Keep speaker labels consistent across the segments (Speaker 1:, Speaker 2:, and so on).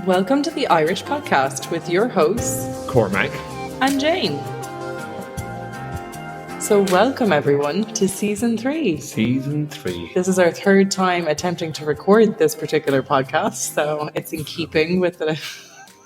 Speaker 1: Welcome to the Irish Podcast with your hosts,
Speaker 2: Cormac
Speaker 1: and Jane. So welcome everyone to Season 3.
Speaker 2: Season 3.
Speaker 1: This is our third time attempting to record this particular podcast, so it's in keeping with the...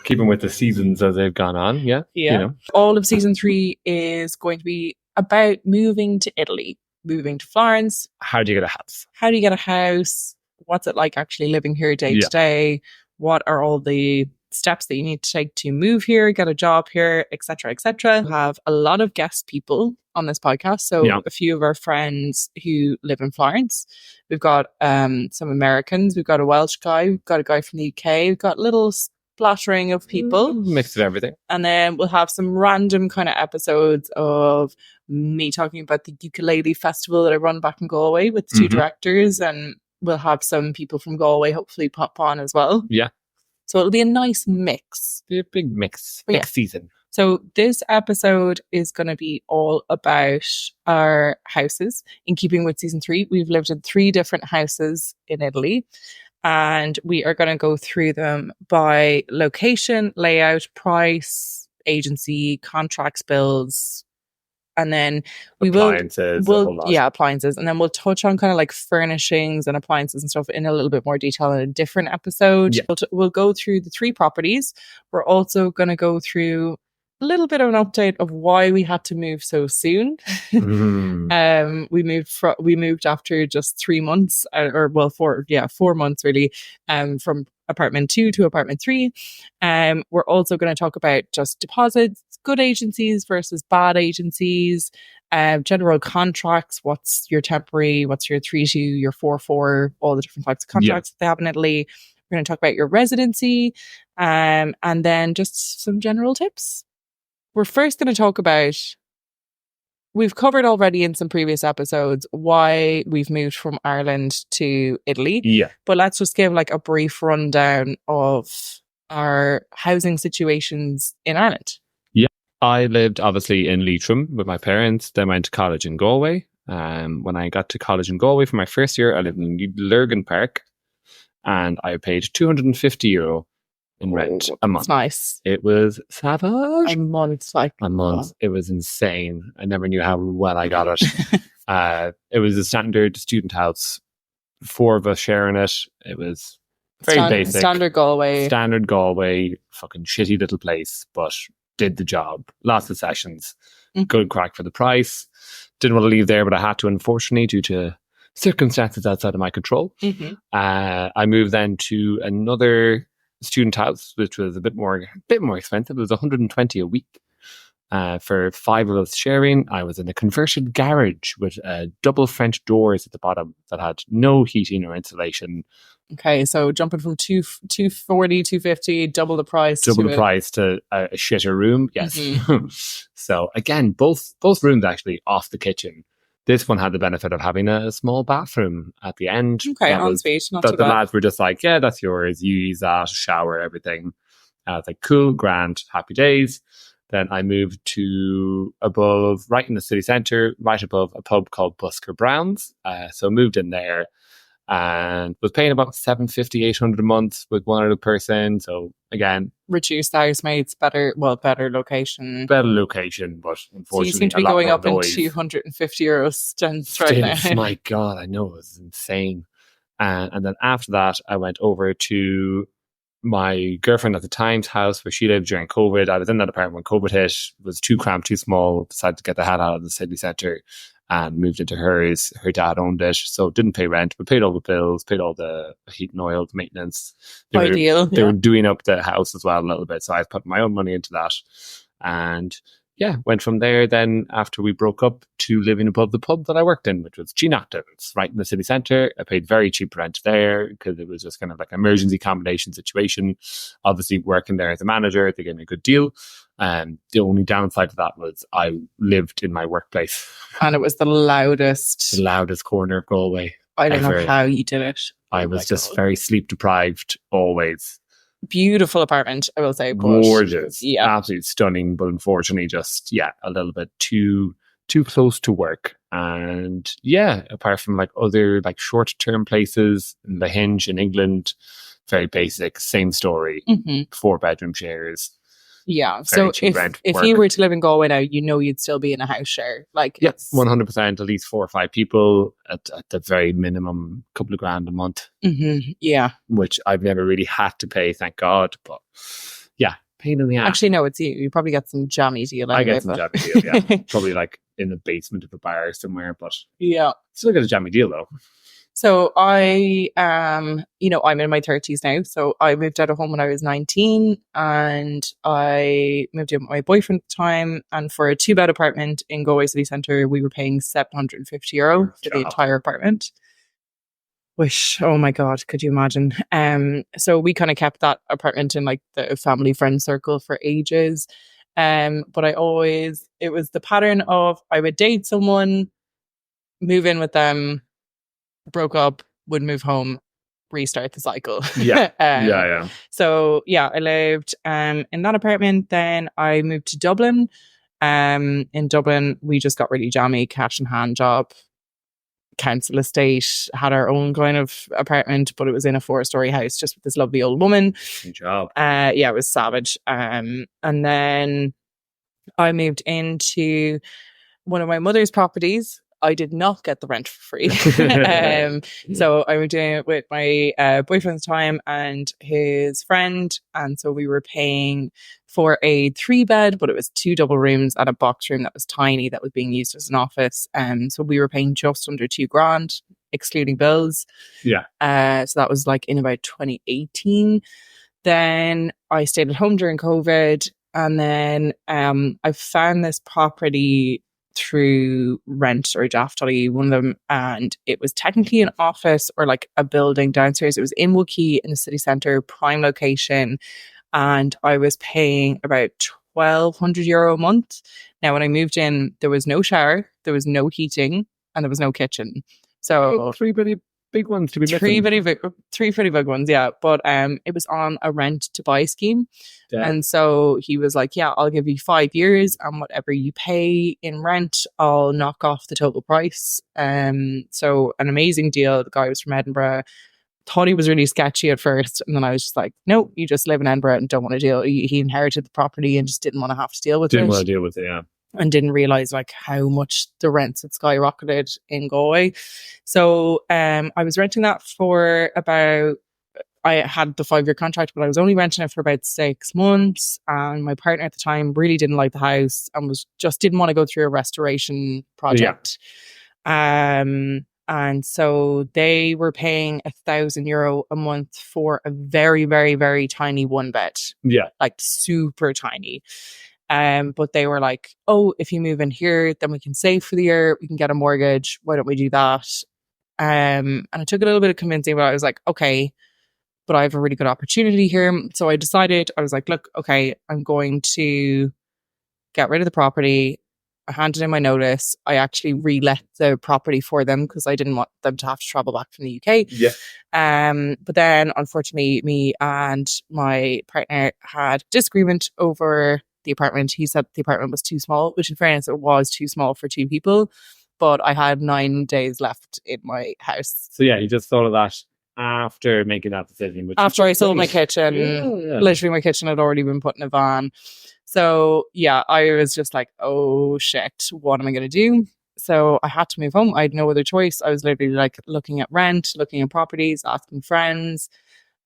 Speaker 2: Keeping with the seasons as they've gone on, yeah.
Speaker 1: Yeah.
Speaker 2: You know.
Speaker 1: All of Season 3 is going to be about moving to Italy, moving to Florence.
Speaker 2: How do you get a house?
Speaker 1: How do you get a house? What's it like actually living here day to day? What are all the steps that you need to take to move here, get a job here, etc., etc. We have a lot of guest people on this podcast. So a few of our friends who live in Florence. We've got some Americans. We've got a Welsh guy. We've got a guy from the UK. We've got a little splattering of people.
Speaker 2: Mix of everything.
Speaker 1: And then we'll have some random kind of episodes of me talking about the ukulele festival that I run back in Galway with two directors, and we'll have some people from Galway hopefully pop on as well.
Speaker 2: Yeah.
Speaker 1: So it'll be a nice mix.
Speaker 2: Be a big mix. Next season.
Speaker 1: So this episode is going to be all about our houses. In keeping with Season 3, we've lived in 3 different houses in Italy. And we are going to go through them by location, layout, price, agency, contracts, bills. And then appliances. Appliances. And then we'll touch on kind of like furnishings and appliances and stuff in a little bit more detail in a different episode. Yeah. We'll go through the 3 properties. We're also going to go through a little bit of an update of why we had to move so soon. We moved after just 3 months, 4 months really, from apartment 2 to apartment 3. We're also going to talk about just deposits, good agencies versus bad agencies, general contracts. What's your temporary? What's your 3-2, your 4-4? All the different types of contracts that they have in Italy. We're going to talk about your residency, and then just some general tips. We're first going to talk about, we've covered already in some previous episodes why we've moved from Ireland to Italy. Yeah. But let's just give like a brief rundown of our housing situations in Ireland. Yeah.
Speaker 2: I lived obviously in Leitrim with my parents, then went to college in Galway. When I got to college in Galway for my first year, I lived in Lurgan Park and I paid €250 in rent a month.
Speaker 1: That's nice.
Speaker 2: It was savage.
Speaker 1: A month.
Speaker 2: It was insane. I never knew how well I got it. It was a standard student house. 4 of us sharing it. It was very basic.
Speaker 1: Standard Galway,
Speaker 2: fucking shitty little place, but did the job. Lots of sessions. Good crack for the price. Didn't want to leave there, but I had to, unfortunately, due to circumstances outside of my control. I moved then to another student house, which was a bit more expensive. It was 120 a week for 5 of us sharing. I was in a converted garage with double French doors at the bottom that had no heating or insulation.
Speaker 1: Okay, so jumping from 240, 250, double the price to
Speaker 2: a shitter room. Yes. So again, both rooms actually off the kitchen. This one had the benefit of having a small bathroom at the end.
Speaker 1: Okay, ensuite, not too bad.
Speaker 2: The lads were just like, yeah, that's yours. You use that, shower, everything. I was like, cool, grand, happy days. Then I moved to above, right in the city centre, right above a pub called Busker Brown's. So moved in there and was paying about $750, $800 a month with one other person. So again,
Speaker 1: reduced housemates, better location.
Speaker 2: But unfortunately,
Speaker 1: so you seem to be going up in €250 stints right now.
Speaker 2: My God, I know, it was insane. And then after that, I went over to my girlfriend at the time's house where she lived during COVID. I was in that apartment when COVID hit. It was too cramped, too small. Decided to get the hell out of the city centre and moved into hers. Her dad owned it, so didn't pay rent, but paid all the bills, paid all the heat and oil, the maintenance. They were doing up the house as well a little bit, so I put my own money into that. And went from there then after we broke up to living above the pub that I worked in, which was Ginoctav's, right in the city centre. I paid very cheap rent there because it was just kind of like an emergency accommodation situation. Obviously working there as a manager, they gave me a good deal. The only downside to that was I lived in my workplace.
Speaker 1: And it was the loudest
Speaker 2: corner of Galway.
Speaker 1: I don't know how you did it.
Speaker 2: I was just very sleep deprived always.
Speaker 1: Beautiful apartment, I will say.
Speaker 2: Gorgeous. Yeah. Absolutely stunning, but unfortunately just, a little bit too close to work. And yeah, apart from like other like short-term places, the Hinge in England, very basic, same story,
Speaker 1: Hmm.
Speaker 2: 4-bedroom shares,
Speaker 1: Yeah.
Speaker 2: very
Speaker 1: So
Speaker 2: cheap rent,
Speaker 1: if you
Speaker 2: work.
Speaker 1: were to live in Galway now, you'd still be in a house share. Like
Speaker 2: Yeah,
Speaker 1: it's
Speaker 2: 100%, at least 4 or 5 people at the very minimum, couple of grand a month,
Speaker 1: yeah.
Speaker 2: which I've never really had to pay, thank God. But yeah, pain in the ass.
Speaker 1: Actually, no, it's you. You probably get some jammy deal
Speaker 2: I
Speaker 1: anyway,
Speaker 2: get some
Speaker 1: but
Speaker 2: jammy deal, yeah. Probably like in the basement of a bar somewhere, but
Speaker 1: yeah.
Speaker 2: still get a jammy deal though.
Speaker 1: So I'm in my 30s now. So I moved out of home when I was 19 and I moved in with my boyfriend at the time. And for a 2-bed apartment in Galway City Centre, we were paying €750 for the entire apartment. Which, oh my God, could you imagine? So we kind of kept that apartment in like the family friend circle for ages. But it was the pattern of I would date someone, move in with them, broke up, would move home, restart the cycle.
Speaker 2: Yeah.
Speaker 1: um,
Speaker 2: Yeah.
Speaker 1: so yeah, I lived in that apartment. Then I moved to Dublin. In Dublin, we just got really jammy, cash in hand job, council estate, had our own kind of apartment, but it was in a 4-story house just with this lovely old woman.
Speaker 2: Good job.
Speaker 1: Yeah, it was savage. And then I moved into one of my mother's properties. I did not get the rent for free. So I moved in with my boyfriend at the time and his friend. And so we were paying for a 3-bed, but it was 2 double rooms and a box room that was tiny that was being used as an office. So we were paying just under 2 grand, excluding bills.
Speaker 2: Yeah.
Speaker 1: So that was like in about 2018. Then I stayed at home during COVID. And then I found this property through Rent or Daftly, one of them, and it was technically an office or like a building downstairs. It was in Wookey in the city centre, prime location, and I was paying about €1,200 a month. Now, when I moved in, there was no shower, there was no heating, and there was no kitchen. So
Speaker 2: 3 pretty big ones to be
Speaker 1: three
Speaker 2: missing.
Speaker 1: three pretty big ones, yeah. But it was on a rent to buy scheme.
Speaker 2: Yeah.
Speaker 1: And so he was like, yeah, I'll give you 5 years and whatever you pay in rent, I'll knock off the total price. So an amazing deal. The guy was from Edinburgh. Thought he was really sketchy at first. And then I was just like, no, you just live in Edinburgh and don't want to deal. He inherited the property and just didn't want to have to deal with
Speaker 2: Didn't
Speaker 1: it.
Speaker 2: want to deal with it, yeah.
Speaker 1: And didn't realize like how much the rents had skyrocketed in Galway. So I was renting that for about, I had the 5-year contract, but I was only renting it for about 6 months. And my partner at the time really didn't like the house and didn't want to go through a restoration project. Yeah. And so they were paying €1,000 a month for a very, very, very tiny 1-bed.
Speaker 2: Yeah.
Speaker 1: Like super tiny. But they were like, oh, if you move in here, then we can save for the year. We can get a mortgage. Why don't we do that? And it took a little bit of convincing, but I was like, okay, but I have a really good opportunity here. So I decided, I was like, look, okay, I'm going to get rid of the property. I handed in my notice. I actually re-let the property for them because I didn't want them to have to travel back from the UK.
Speaker 2: Yeah.
Speaker 1: But then, unfortunately, me and my partner had disagreement over the apartment. He said the apartment was too small, which in fairness, it was too small for 2 people. But I had 9 days left in my house.
Speaker 2: So yeah, you just thought of that after making that decision.
Speaker 1: After I sold my kitchen, literally my kitchen had already been put in a van. So yeah, I was just like, oh shit, what am I going to do? So I had to move home. I had no other choice. I was literally like looking at rent, looking at properties, asking friends.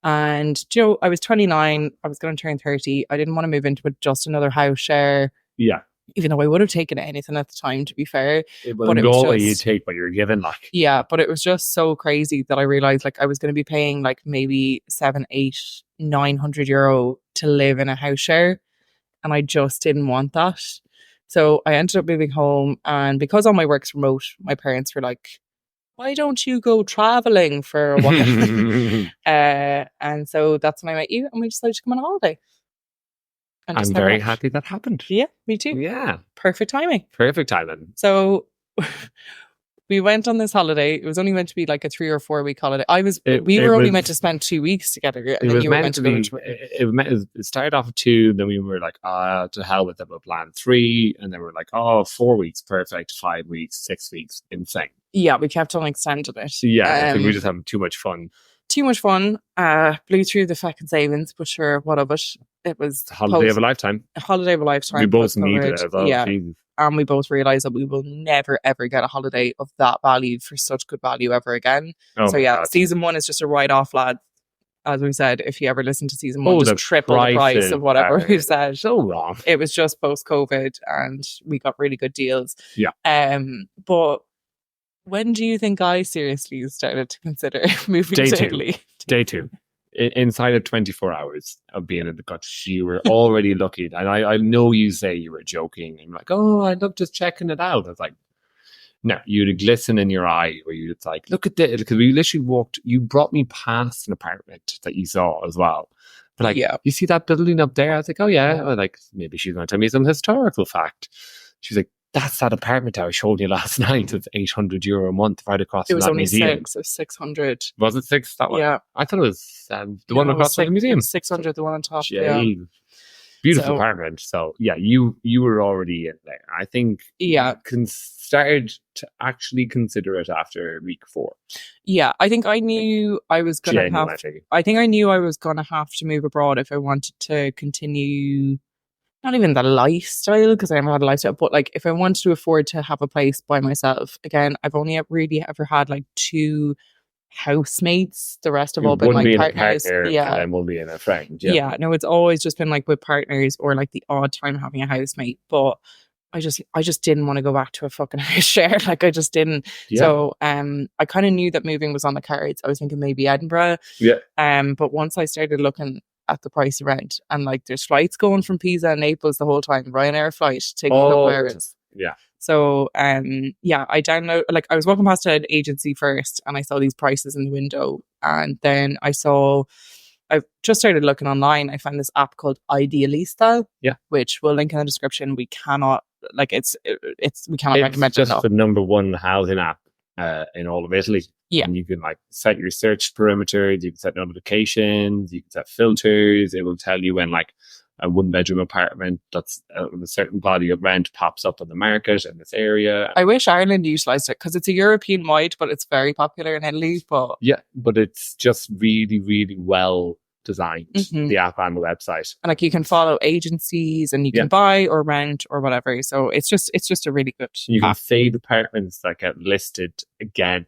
Speaker 1: And I was 29. I was going to turn 30. I didn't want to move into just another house share.
Speaker 2: Yeah.
Speaker 1: Even though I would have taken anything at the time, to be fair.
Speaker 2: But in Galway, you take what you're given, like.
Speaker 1: Yeah, but it was just so crazy that I realised like I was going to be paying like maybe 700, 800, €900 to live in a house share. And I just didn't want that. So I ended up moving home. And because all my work's remote, my parents were like, why don't you go traveling for a while? And so that's when I met you and we decided to come on a holiday.
Speaker 2: I'm very happy that happened.
Speaker 1: Yeah, me too.
Speaker 2: Yeah.
Speaker 1: Perfect timing.
Speaker 2: Perfect timing.
Speaker 1: So we went on this holiday. It was only meant to be like a 3 or 4 week holiday. We
Speaker 2: It
Speaker 1: were only
Speaker 2: was
Speaker 1: meant to spend 2 weeks together,
Speaker 2: it
Speaker 1: and then
Speaker 2: was
Speaker 1: you were
Speaker 2: meant
Speaker 1: meant
Speaker 2: to
Speaker 1: to go
Speaker 2: be.
Speaker 1: to.
Speaker 2: It started off at 2, then we were like, to hell with it, we'll plan 3, and then we're like, 4 weeks, perfect, 5 weeks, 6 weeks, insane.
Speaker 1: Yeah, we kept on extending it.
Speaker 2: Yeah, I think we just having too much fun.
Speaker 1: Too much fun. Blew through the fucking savings, but sure, what of it? It was
Speaker 2: A holiday of a lifetime.
Speaker 1: A holiday of a lifetime.
Speaker 2: We both needed it as well.
Speaker 1: Yeah.
Speaker 2: Jesus.
Speaker 1: And we both realised that we will never ever get a holiday of that value for such good value ever again.
Speaker 2: Oh
Speaker 1: so
Speaker 2: my
Speaker 1: yeah,
Speaker 2: God.
Speaker 1: season 1 is just a write-off, lad. As we said, if you ever listen to season 1, just
Speaker 2: the
Speaker 1: triple the price of whatever we've said.
Speaker 2: So wrong.
Speaker 1: It was just post-COVID and we got really good deals.
Speaker 2: Yeah.
Speaker 1: But when do you think I seriously started to consider moving to Italy?
Speaker 2: Day 2. Inside of 24 hours of being in the country, you were already looking. And I know you say you were joking. And you're like, I love just checking it out. I was like, no, you'd a glisten in your eye where you'd like, look at this. Because we literally you brought me past an apartment that you saw as well. But like, you see that building up there? I was like, oh yeah. I was like, maybe she's going to tell me some historical fact. She's like, that's that apartment I showed you last night. It's €800 a month right across from that museum.
Speaker 1: It was only 600.
Speaker 2: Was it 6? That one?
Speaker 1: Yeah.
Speaker 2: I thought it was the one across from the museum.
Speaker 1: 600, the one on top.
Speaker 2: Jeez.
Speaker 1: Yeah.
Speaker 2: Beautiful apartment. So yeah, you were already in there. I think started to actually consider it after week 4.
Speaker 1: Yeah, I think I knew I was gonna I think I knew I was gonna have to move abroad if I wanted to continue. Not even the lifestyle, because I never had a lifestyle, but like if I wanted to afford to have a place by myself. Again, I've only really ever had like 2 housemates. The rest have all been like partners.
Speaker 2: And one being a friend.
Speaker 1: Yeah, no, it's always just been like with partners or like the odd time having a housemate. But I just didn't want to go back to a fucking house share. Like I just didn't. Yeah. So I kind of knew that moving was on the cards. I was thinking maybe Edinburgh.
Speaker 2: Yeah.
Speaker 1: But once I started looking at the price of rent, and like there's flights going from Pisa and Naples the whole time, Ryanair flight taking up areas.
Speaker 2: Yeah.
Speaker 1: So I download, like I was walking past an agency first and I saw these prices in the window, and then I just started looking online. I found this app called Idealista, which we'll link in the description. We cannot recommend it.
Speaker 2: It's just the number 1 housing app in all of Italy.
Speaker 1: Yeah.
Speaker 2: And you can like set your search perimeters, you can set notifications, you can set filters. It will tell you when like a 1-bedroom apartment that's a certain body of rent pops up on the market in this area.
Speaker 1: I wish Ireland utilised it because it's a European wide, but it's very popular in Italy. But
Speaker 2: it's just really, really well designed, the app and the website.
Speaker 1: And like you can follow agencies and you can buy or rent or whatever. So it's just a really good
Speaker 2: You can save apartments that get listed again.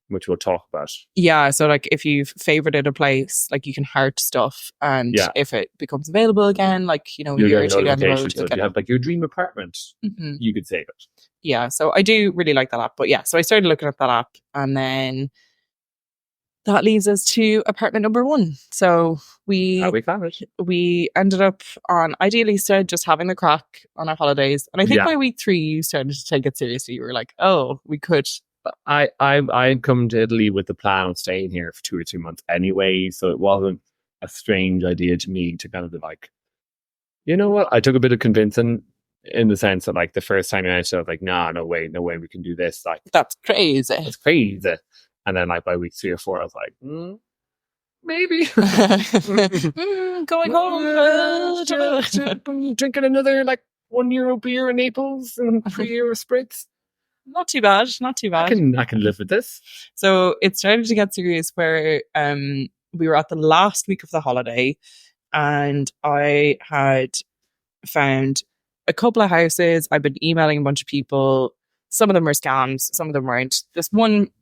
Speaker 2: Which we'll talk about.
Speaker 1: Yeah, so like if you've favorited a place, like you can heart stuff, and if it becomes available again, like you year or 2 down the road,
Speaker 2: so you have like your dream apartment, you could save it.
Speaker 1: Yeah, so I do really like that app. But yeah, so I started looking at that app, and then that leads us to apartment number 1. So we ended up on Idealista, just having the crack on our holidays, and I think by week 3 you started to take it seriously. You were like, oh, we could.
Speaker 2: I'd come to Italy with the plan of staying here for 2 or 3 months anyway, so it wasn't a strange idea to me to kind of be like, you know what? I took a bit of convincing in the sense that like the first time I was like, no way we can do this. Like
Speaker 1: that's crazy.
Speaker 2: It's crazy. And then like by week 3 or 4, I was like, maybe
Speaker 1: going home,
Speaker 2: drinking another like €1 beer in Naples and €3 spritz.
Speaker 1: Not too bad.
Speaker 2: I can live with this.
Speaker 1: So it started to get serious where we were at the last week of the holiday, and I had found a couple of houses. I've been emailing a bunch of people. Some of them were scams, some of them weren't.
Speaker 2: There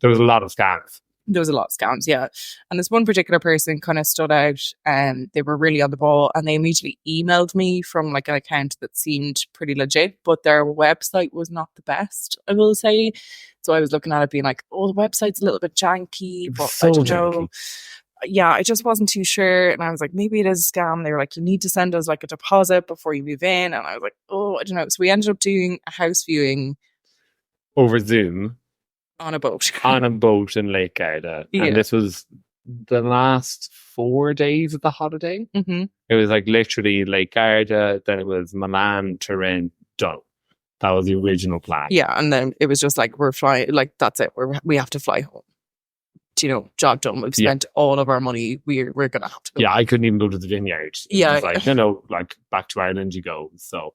Speaker 2: was a lot of scams.
Speaker 1: There was a lot of scams, yeah. And this one particular person kind of stood out, and they were really on the ball, and they immediately emailed me from like an account that seemed pretty legit, but their website was not the best, I will say. So I was looking at it being like, oh, the website's a little bit janky, but I don't know. Yeah, I just wasn't too sure. And I was like, maybe it is a scam. They were like, you need to send us like a deposit before you move in. And I was like, oh, I don't know. So we ended up doing a house viewing
Speaker 2: over Zoom.
Speaker 1: On a boat
Speaker 2: in Lake Garda. And this was the last 4 days of the holiday. It was like literally Lake Garda, then it was Milan, Turin, done. That was the original plan.
Speaker 1: Yeah, and then it was just like, we're flying, like, that's it. We have to fly home. Job done. We've spent all of our money. We're going to have to go.
Speaker 2: Yeah, I couldn't even go to the vineyard.
Speaker 1: Yeah.
Speaker 2: It was like, no, like, back to Ireland you go. So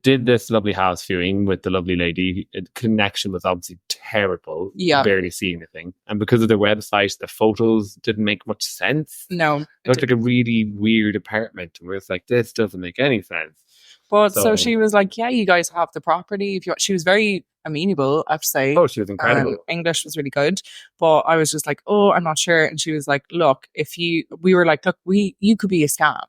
Speaker 2: did this lovely house viewing with the lovely lady. The connection was obviously terrible.
Speaker 1: Yeah.
Speaker 2: Barely seeing anything. And because of their website, the photos didn't make much sense.
Speaker 1: No.
Speaker 2: It looked like a really weird apartment. And we were like, this doesn't make any sense.
Speaker 1: But so she was like, yeah, you guys have the property. If you want. She was very amenable, I have to say.
Speaker 2: Oh, she was incredible.
Speaker 1: English was really good. But I was just like, oh, I'm not sure. And she was like, look, we were like, look, you could be a scam.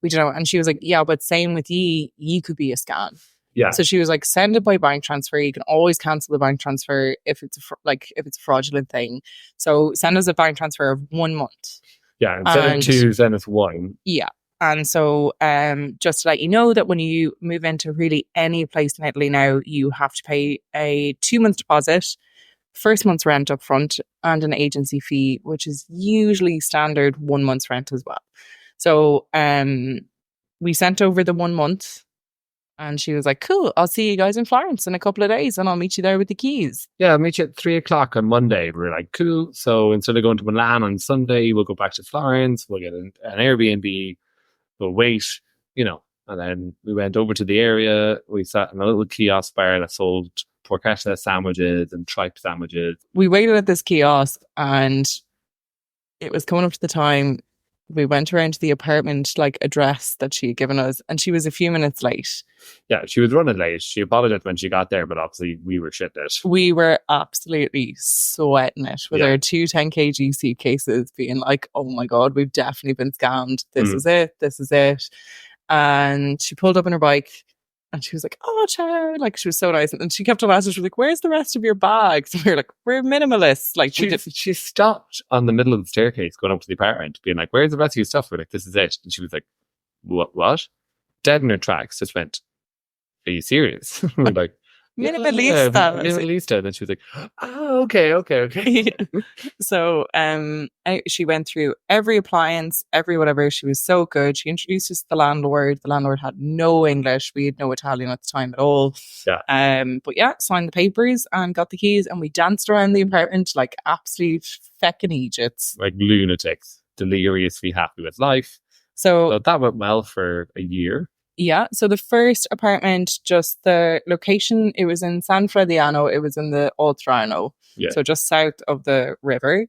Speaker 1: We don't know. And she was like, yeah, but same with you could be a scam.
Speaker 2: Yeah.
Speaker 1: So she was like, send it by bank transfer. You can always cancel the bank transfer if it's a fraudulent thing. So send us a bank transfer of 1 month.
Speaker 2: Yeah, instead of 2, send us 1.
Speaker 1: Yeah. And so just to let you know that when you move into really any place in Italy now, you have to pay a 2-month deposit, first month's rent up front, and an agency fee, which is usually standard 1 month's rent as well. So we sent over the 1 month, and she was like, cool, I'll see you guys in Florence in a couple of days and I'll meet you there with the keys.
Speaker 2: Yeah, I'll meet you at 3:00 on Monday. We were like, cool. So instead of going to Milan on Sunday, we'll go back to Florence. We'll get an Airbnb. We'll wait, and then we went over to the area. We sat in a little kiosk bar that sold porchetta sandwiches and tripe sandwiches.
Speaker 1: We waited at this kiosk and it was coming up to the time. We went around to the apartment address that she had given us, and she was a few minutes late.
Speaker 2: Yeah, she was running late. She apologized when she got there, but obviously we were shit it.
Speaker 1: We were absolutely sweating it with our 2 10 kg suitcases, being like, oh my God, we've definitely been scammed. This is it. This is it. And she pulled up on her bike and she was like, oh, ciao. Like, she was so nice. And she kept on asking, she was like, where's the rest of your bags? And we were like, we're minimalists. Like,
Speaker 2: she stopped on the middle of the staircase going up to the apartment, being like, where's the rest of your stuff? We're like, this is it. And she was like, what? Dead in her tracks, just went, are you serious? We're like,
Speaker 1: Minimalista.
Speaker 2: Minimalista. And then she was like, oh, okay.
Speaker 1: So she went through every appliance, every whatever. She was so good. She introduced us to the landlord. The landlord had no English. We had no Italian at the time at all.
Speaker 2: Yeah.
Speaker 1: But yeah, signed the papers and got the keys, and we danced around the apartment like absolute feckin' Egypts.
Speaker 2: Like lunatics, deliriously happy with life. So that went well for a year.
Speaker 1: Yeah, so the first apartment, just the location, it was in San Frediano, it was in the Oltrarno, so just south of the river.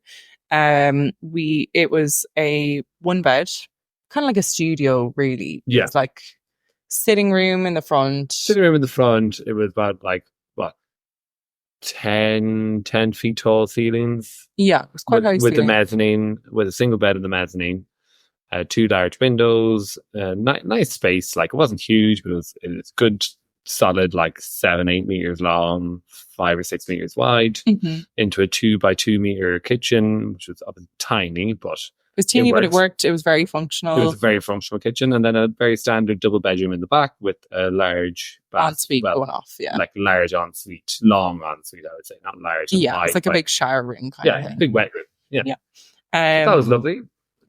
Speaker 1: It was a 1-bed, kind of like a studio, really.
Speaker 2: Yeah.
Speaker 1: It's like sitting room in the front.
Speaker 2: It was about 10 feet tall ceilings.
Speaker 1: Yeah, it was quite high
Speaker 2: with the mezzanine, with a single bed in the mezzanine. 2 large windows, nice space. Like, it wasn't huge, but it was good, solid, 7-8 meters long, 5 or 6 meters wide, into a 2x2 meter kitchen, which was tiny, but
Speaker 1: it was teeny, but it worked. It was very functional.
Speaker 2: It was a very functional kitchen, and then a very standard double bedroom in the back with a large
Speaker 1: ensuite going off. Yeah,
Speaker 2: like large ensuite, long ensuite, I would say, not large.
Speaker 1: Yeah, it's like a big shower room kind of thing.
Speaker 2: Big wet room. Yeah. That was lovely.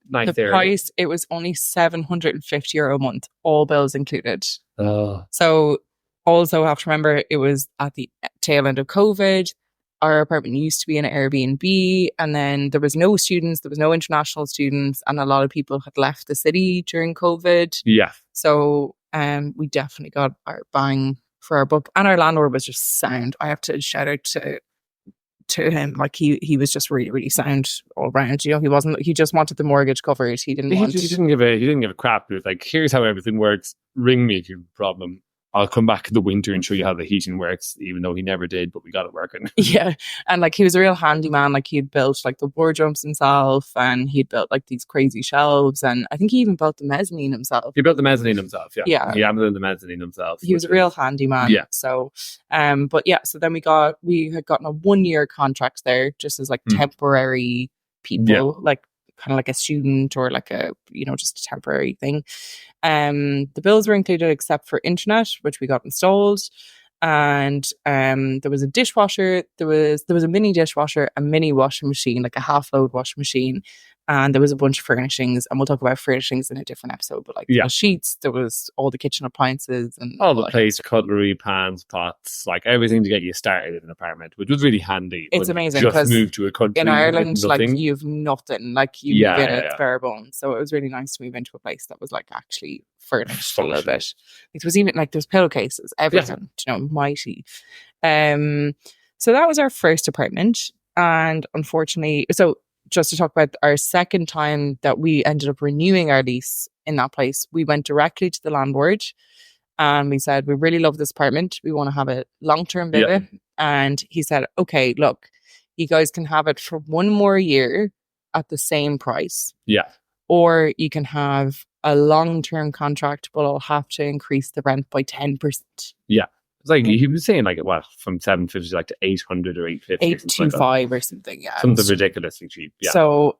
Speaker 2: Nice
Speaker 1: the
Speaker 2: area.
Speaker 1: Price, it was only €750 a month, all bills included.
Speaker 2: Oh.
Speaker 1: So also have to remember, it was at the tail end of COVID. Our apartment used to be an Airbnb, and then there was no students, there was no international students, and a lot of people had left the city during COVID.
Speaker 2: Yeah.
Speaker 1: So we definitely got our bang for our buck, and our landlord was just sound. I have to shout out to him, like he was just really, really sound all around. He just wanted the mortgage covered. He didn't
Speaker 2: give a crap. He was like, here's how everything works, ring me if you have a problem. I'll come back in the winter and show you how the heating works, even though he never did, but we got it working.
Speaker 1: Yeah. And he was a real handyman. He'd built the wardrobes himself, and he'd built these crazy shelves, and I think he even built the mezzanine himself.
Speaker 2: He built the mezzanine himself, yeah.
Speaker 1: Yeah.
Speaker 2: He built the mezzanine himself.
Speaker 1: He was a real handyman.
Speaker 2: Yeah.
Speaker 1: So but yeah, so then we had gotten a 1-year contract there, just as temporary people, kind of like a student or just a temporary thing. The bills were included except for internet, which we got installed, and there was a dishwasher, there was a mini dishwasher, a mini washing machine, like a half load washing machine, And there was a bunch of furnishings, and we'll talk about furnishings in a different episode, but like there
Speaker 2: Yeah.
Speaker 1: was sheets, there was all the kitchen appliances and
Speaker 2: All the
Speaker 1: that
Speaker 2: plates,
Speaker 1: stuff.
Speaker 2: cutlery, pans, pots, like everything to get you started in an apartment, which was really handy.
Speaker 1: It's
Speaker 2: when you
Speaker 1: amazing
Speaker 2: just
Speaker 1: because
Speaker 2: moved to a
Speaker 1: in
Speaker 2: country with
Speaker 1: Ireland, like
Speaker 2: nothing.
Speaker 1: you've nothing. Like you move
Speaker 2: Yeah,
Speaker 1: in,
Speaker 2: yeah,
Speaker 1: it's
Speaker 2: yeah.
Speaker 1: bare bones. So it was really nice to move into a place that was like actually furnished a little
Speaker 2: Functional.
Speaker 1: bit. It was even like there's pillowcases, everything, you know, mighty. So that was our first apartment. And unfortunately, so just to talk about our second time that we ended up renewing our lease in that place, we went directly to the landlord and we said, we really love this apartment. We want to have a long-term
Speaker 2: Yeah.
Speaker 1: visit. And he said, okay, look, you guys can have it for one more year at the same price.
Speaker 2: Yeah.
Speaker 1: Or you can have a long-term contract, but I'll have to increase the rent by 10%.
Speaker 2: Yeah. It's like he was saying, like, what, from 750 like to 800 or 850,
Speaker 1: 825 or something. Yeah.
Speaker 2: something ridiculously cheap. Yeah.
Speaker 1: So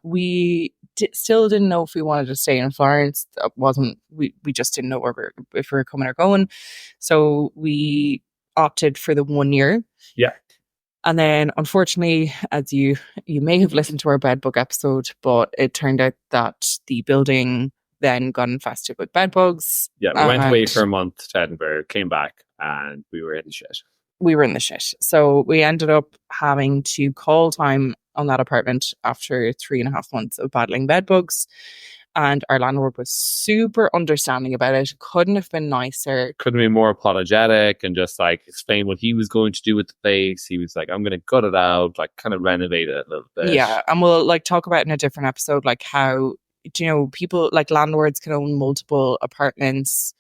Speaker 1: we still didn't know if we wanted to stay in Florence. That wasn't we just didn't know where if we were coming or going. So we opted for the 1 year.
Speaker 2: Yeah.
Speaker 1: And then unfortunately, as you may have listened to our bed bug episode, but it turned out that the building then got infested with bed bugs.
Speaker 2: Yeah, we went away for a month to Edinburgh, came back, and we were in the shit.
Speaker 1: We were in the shit. So we ended up having to call time on that apartment after 3.5 months of battling bed bugs. And our landlord was super understanding about it. Couldn't have been nicer.
Speaker 2: Couldn't be more apologetic and just like explain what he was going to do with the place. He was like, I'm going to gut it out, like kind of renovate it a little bit.
Speaker 1: Yeah. And we'll like talk about in a different episode, like how, you know, people like landlords can own multiple apartments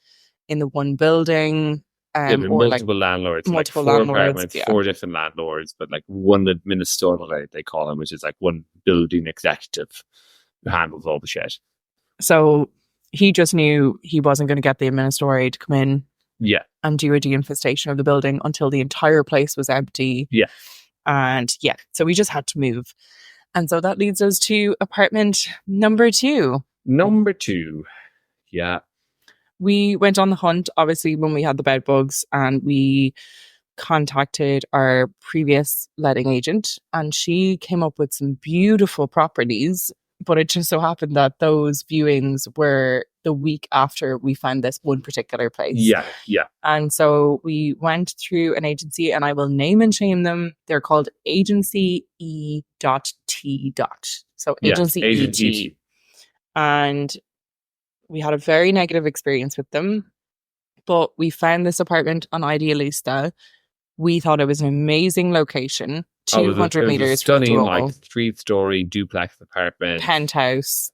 Speaker 1: in the one building.
Speaker 2: Or multiple
Speaker 1: like
Speaker 2: landlords,
Speaker 1: multiple
Speaker 2: like four
Speaker 1: landlords,
Speaker 2: apartments,
Speaker 1: yeah.
Speaker 2: 4 different landlords, but like one administrator, they call him, which is like one building executive who handles all the shit.
Speaker 1: So he just knew he wasn't going to get the administrator to come in and do a deinfestation of the building until the entire place was empty.
Speaker 2: Yeah.
Speaker 1: And yeah, so we just had to move. And so that leads us to apartment number 2.
Speaker 2: Number 2. Yeah.
Speaker 1: We went on the hunt, obviously, when we had the bed bugs, and we contacted our previous letting agent, and she came up with some beautiful properties. But it just so happened that those viewings were the week after we found this one particular place.
Speaker 2: Yeah, yeah.
Speaker 1: And so we went through an agency, and I will name and shame them. They're called Agency E.T. So Agency E.T. And we had a very negative experience with them. But we found this apartment on Idealista. We thought it was an amazing location. 200 meters
Speaker 2: stunning, like 3-story duplex apartment,
Speaker 1: penthouse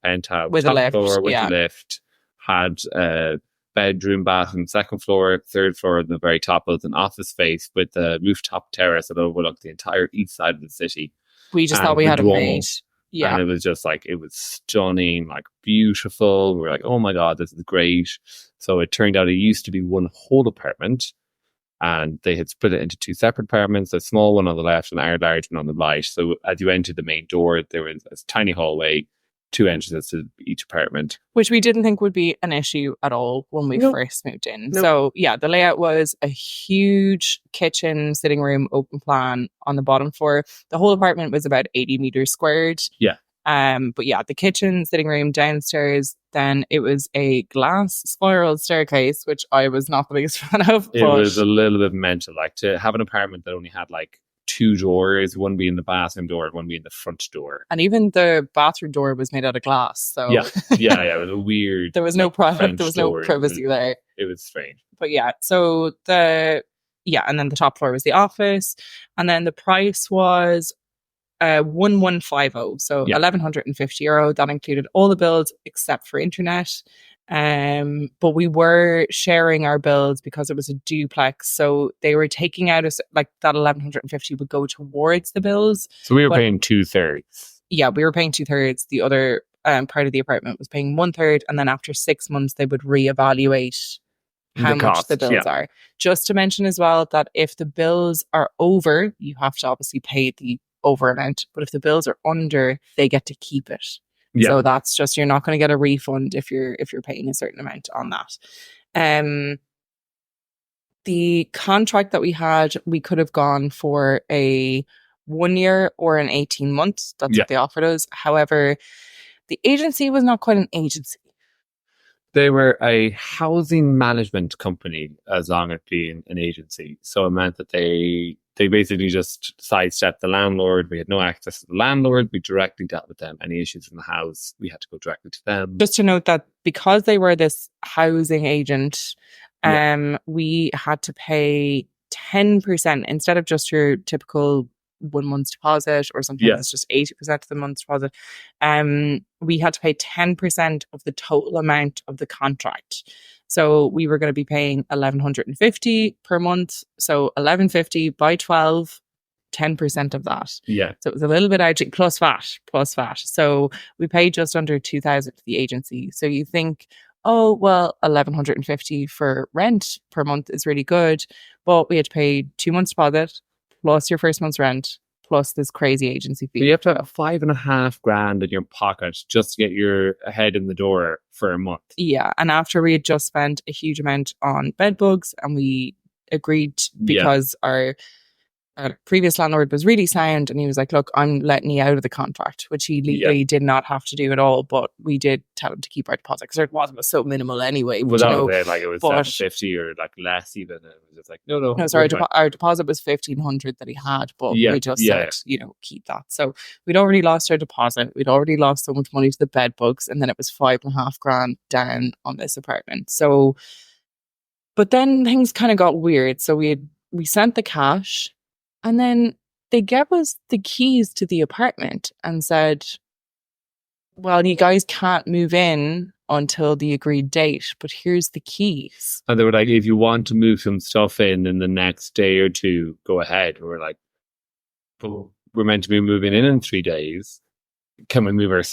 Speaker 2: with
Speaker 1: a lift,
Speaker 2: floor with a lift, had a bedroom, bathroom, second floor, third floor, at the very top was an office space with a rooftop terrace that overlooked the entire east side of the city.
Speaker 1: We just thought we had it made.
Speaker 2: Yeah, and it was just like, it was stunning, like beautiful. We were like, oh my god, this is great. So it turned out it used to be one whole apartment. And they had split it into 2 separate apartments, a small one on the left and our large one on the right. So as you entered the main door, there was a tiny hallway, 2 entrances to each apartment.
Speaker 1: Which we didn't think would be an issue at all when we first moved in. So yeah, the layout was a huge kitchen, sitting room, open plan on the bottom floor. The whole apartment was about 80 meters squared.
Speaker 2: Yeah.
Speaker 1: But yeah, the kitchen, sitting room, downstairs, then it was a glass spiral staircase, which I was not the biggest fan of.
Speaker 2: It was a little bit mental, like to have an apartment that only had like 2 doors, one being the bathroom door and one being the front door.
Speaker 1: And even the bathroom door was made out of glass. So
Speaker 2: yeah, it was a weird.
Speaker 1: There was no privacy there.
Speaker 2: It was strange.
Speaker 1: But yeah, so and then the top floor was the office, and then the price was 1150, so €1,150. That included all the bills except for internet. But we were sharing our bills because it was a duplex, so they were taking out like that 1150 would go towards the bills.
Speaker 2: So we were paying 2/3.
Speaker 1: Yeah, we were paying 2/3. The other part of the apartment was paying 1/3, and then after 6 months they would reevaluate how much the bills are. Just to mention as well that if the bills are over, you have to obviously pay the over amount, but if the bills are under, they get to keep it. So that's just, you're not going to get a refund if you're paying a certain amount on that. The contract that we had, we could have gone for a 1 year or an 18 months. That's
Speaker 2: Yeah.
Speaker 1: what they offered us. However, the agency was not quite an agency.
Speaker 2: They were a housing management company as long as being an agency. So it meant that they basically just sidestepped the landlord. We had no access to the landlord. We directly dealt with them. Any issues in the house, we had to go directly to them.
Speaker 1: Just to note that because they were this housing agent,
Speaker 2: Yeah.
Speaker 1: we had to pay 10% instead of just your typical 1 month's deposit, or sometimes
Speaker 2: Yeah.
Speaker 1: it's just 80% of the month's deposit. We had to pay 10% of the total amount of the contract. So we were going to be paying 1,150 per month. So 1,150 by 12, 10% of that.
Speaker 2: Yeah.
Speaker 1: So it was a little bit out, plus VAT. So we paid just under 2,000 to the agency. So you think, oh, well, 1,150 for rent per month is really good. But we had to pay 2 months deposit, plus your first month's rent, plus this crazy agency fee.
Speaker 2: So you have to have $5,500 in your pocket just to get your head in the door for a month.
Speaker 1: Yeah. And after we had just spent a huge amount on bed bugs, and we agreed because our previous landlord was really sound, and he was like, look, I'm letting you out of the contract, which he legally did not have to do at all, but we did tell him to keep our deposit because it was so minimal anyway.
Speaker 2: Well, that was it. Like, it was $750 or like less even. It was just like, no.
Speaker 1: So our deposit was 1,500 that he had, but we just said, keep that. So we'd already lost our deposit. We'd already lost so much money to the bed bugs, and then it was $5,500 down on this apartment. So, but then things kind of got weird. So we sent the cash. And then they gave us the keys to the apartment and said, well, you guys can't move in until the agreed date, but here's the keys.
Speaker 2: And they were like, if you want to move some stuff in the next day or two, go ahead. We're like, but we're meant to be moving in 3 days. Can we move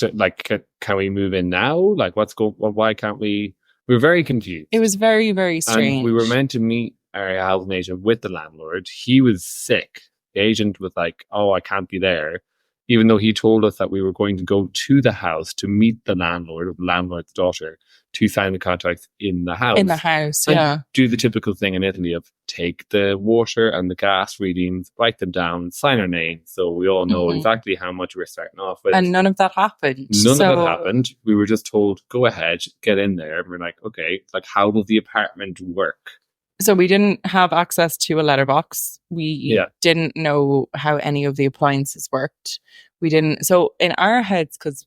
Speaker 2: can we move in now? Like, why can't we? We were very confused.
Speaker 1: It was very, very strange.
Speaker 2: And we were meant to meet our housing agent with the landlord. He was sick. The agent was like, oh, I can't be there. Even though he told us that we were going to go to the house to meet the landlord or the landlord's daughter to sign the contract in the house.
Speaker 1: In the house, yeah.
Speaker 2: Do the typical thing in Italy of take the water and the gas readings, write them down, sign our name, so we all know exactly how much we're starting off with.
Speaker 1: And none of that happened.
Speaker 2: None of that happened. We were just told, go ahead, get in there. And we're like, okay, like, how will the apartment work?
Speaker 1: So we didn't have access to a letterbox. We didn't know how any of the appliances worked. We didn't. So in our heads, because,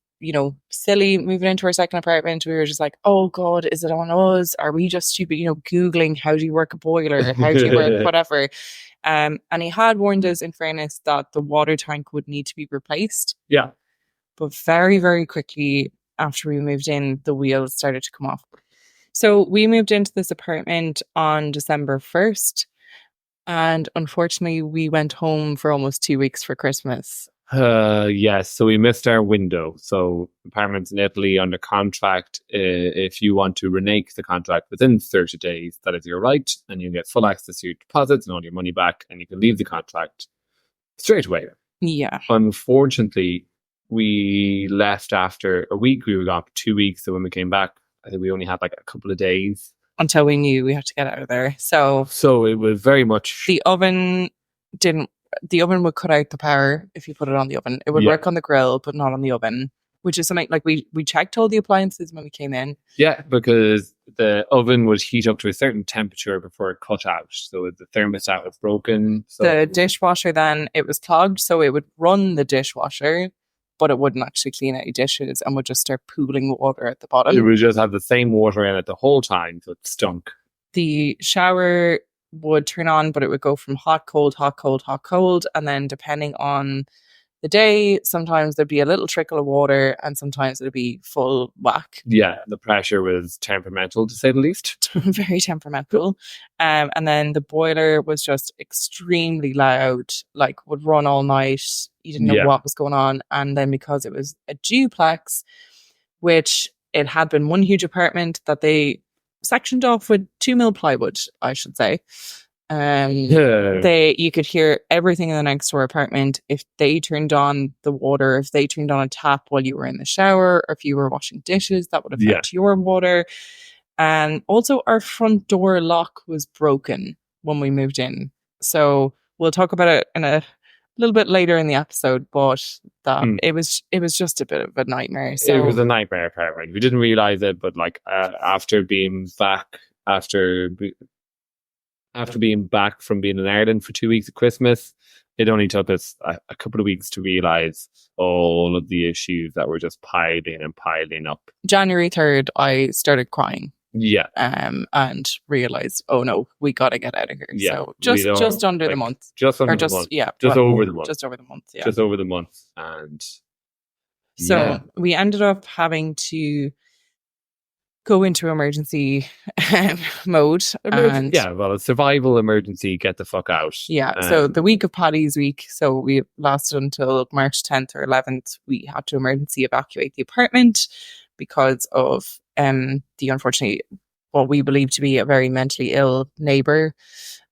Speaker 1: silly, moving into our second apartment, we were just like, oh God, is it on us? Are we just stupid? Googling, how do you work a boiler? How do you work whatever? And he had warned us, in fairness, that the water tank would need to be replaced.
Speaker 2: Yeah.
Speaker 1: But very, very quickly after we moved in, the wheels started to come off. So we moved into this apartment on December 1st. And unfortunately, we went home for almost 2 weeks for Christmas.
Speaker 2: Yes. So we missed our window. So apartments in Italy under contract, if you want to renege the contract within 30 days, that is your right. And you get full access to your deposits and all your money back. And you can leave the contract straight away.
Speaker 1: Yeah.
Speaker 2: Unfortunately, we left after a week. We were gone for 2 weeks. So when we came back, I think we only had like a couple of days
Speaker 1: until we knew we had to get out of there. So
Speaker 2: it was very much
Speaker 1: the oven would cut out the power if you put it on the oven. It would work on the grill, but not on the oven, which is something like we checked all the appliances when we came in.
Speaker 2: Yeah, because the oven would heat up to a certain temperature before it cut out. So the thermostat was broken. So
Speaker 1: the dishwasher then, it was clogged, so it would run the dishwasher, but it wouldn't actually clean any dishes and would just start pooling water at the bottom.
Speaker 2: It would just have the same water in it the whole time, so it stunk.
Speaker 1: The shower would turn on, but it would go from hot, cold, hot, cold, hot, cold. And then depending on the day, sometimes there'd be a little trickle of water and sometimes it'd be full whack.
Speaker 2: Yeah, the pressure was temperamental, to say the least.
Speaker 1: Very temperamental. And then the boiler was just extremely loud, like would run all night. You didn't know what was going on. And then because it was a duplex, which it had been one huge apartment that they sectioned off with 2 mil plywood, I should say. You could hear everything in the next door apartment. If they turned on the water, if they turned on a tap while you were in the shower, or if you were washing dishes, that would affect your water. And also our front door lock was broken when we moved in. So we'll talk about it in a little bit later in the episode, but that
Speaker 2: Mm.
Speaker 1: it was just a bit of a nightmare.
Speaker 2: It
Speaker 1: So
Speaker 2: was a nightmare apartment. We didn't realize it, but like after being back, after being back from being in Ireland for 2 weeks at Christmas, it only took us a couple of weeks to realize all of the issues that were just piling and piling up.
Speaker 1: January 3rd, I started crying.
Speaker 2: Yeah.
Speaker 1: And realized, oh no, we got to get out of here.
Speaker 2: Yeah.
Speaker 1: So just under the month.
Speaker 2: Just under
Speaker 1: Or
Speaker 2: the
Speaker 1: just,
Speaker 2: month.
Speaker 1: yeah.
Speaker 2: Just
Speaker 1: well,
Speaker 2: over the month.
Speaker 1: Just over the month, yeah.
Speaker 2: Just over the month. And
Speaker 1: So
Speaker 2: yeah.
Speaker 1: we ended up having to go into emergency mode. And
Speaker 2: yeah, well, a survival emergency, get the fuck out.
Speaker 1: yeah, so the week of Paddy's week, so we lasted until March 10th or 11th, we had to emergency evacuate the apartment because of the unfortunate, what we believe to be a very mentally ill neighbour,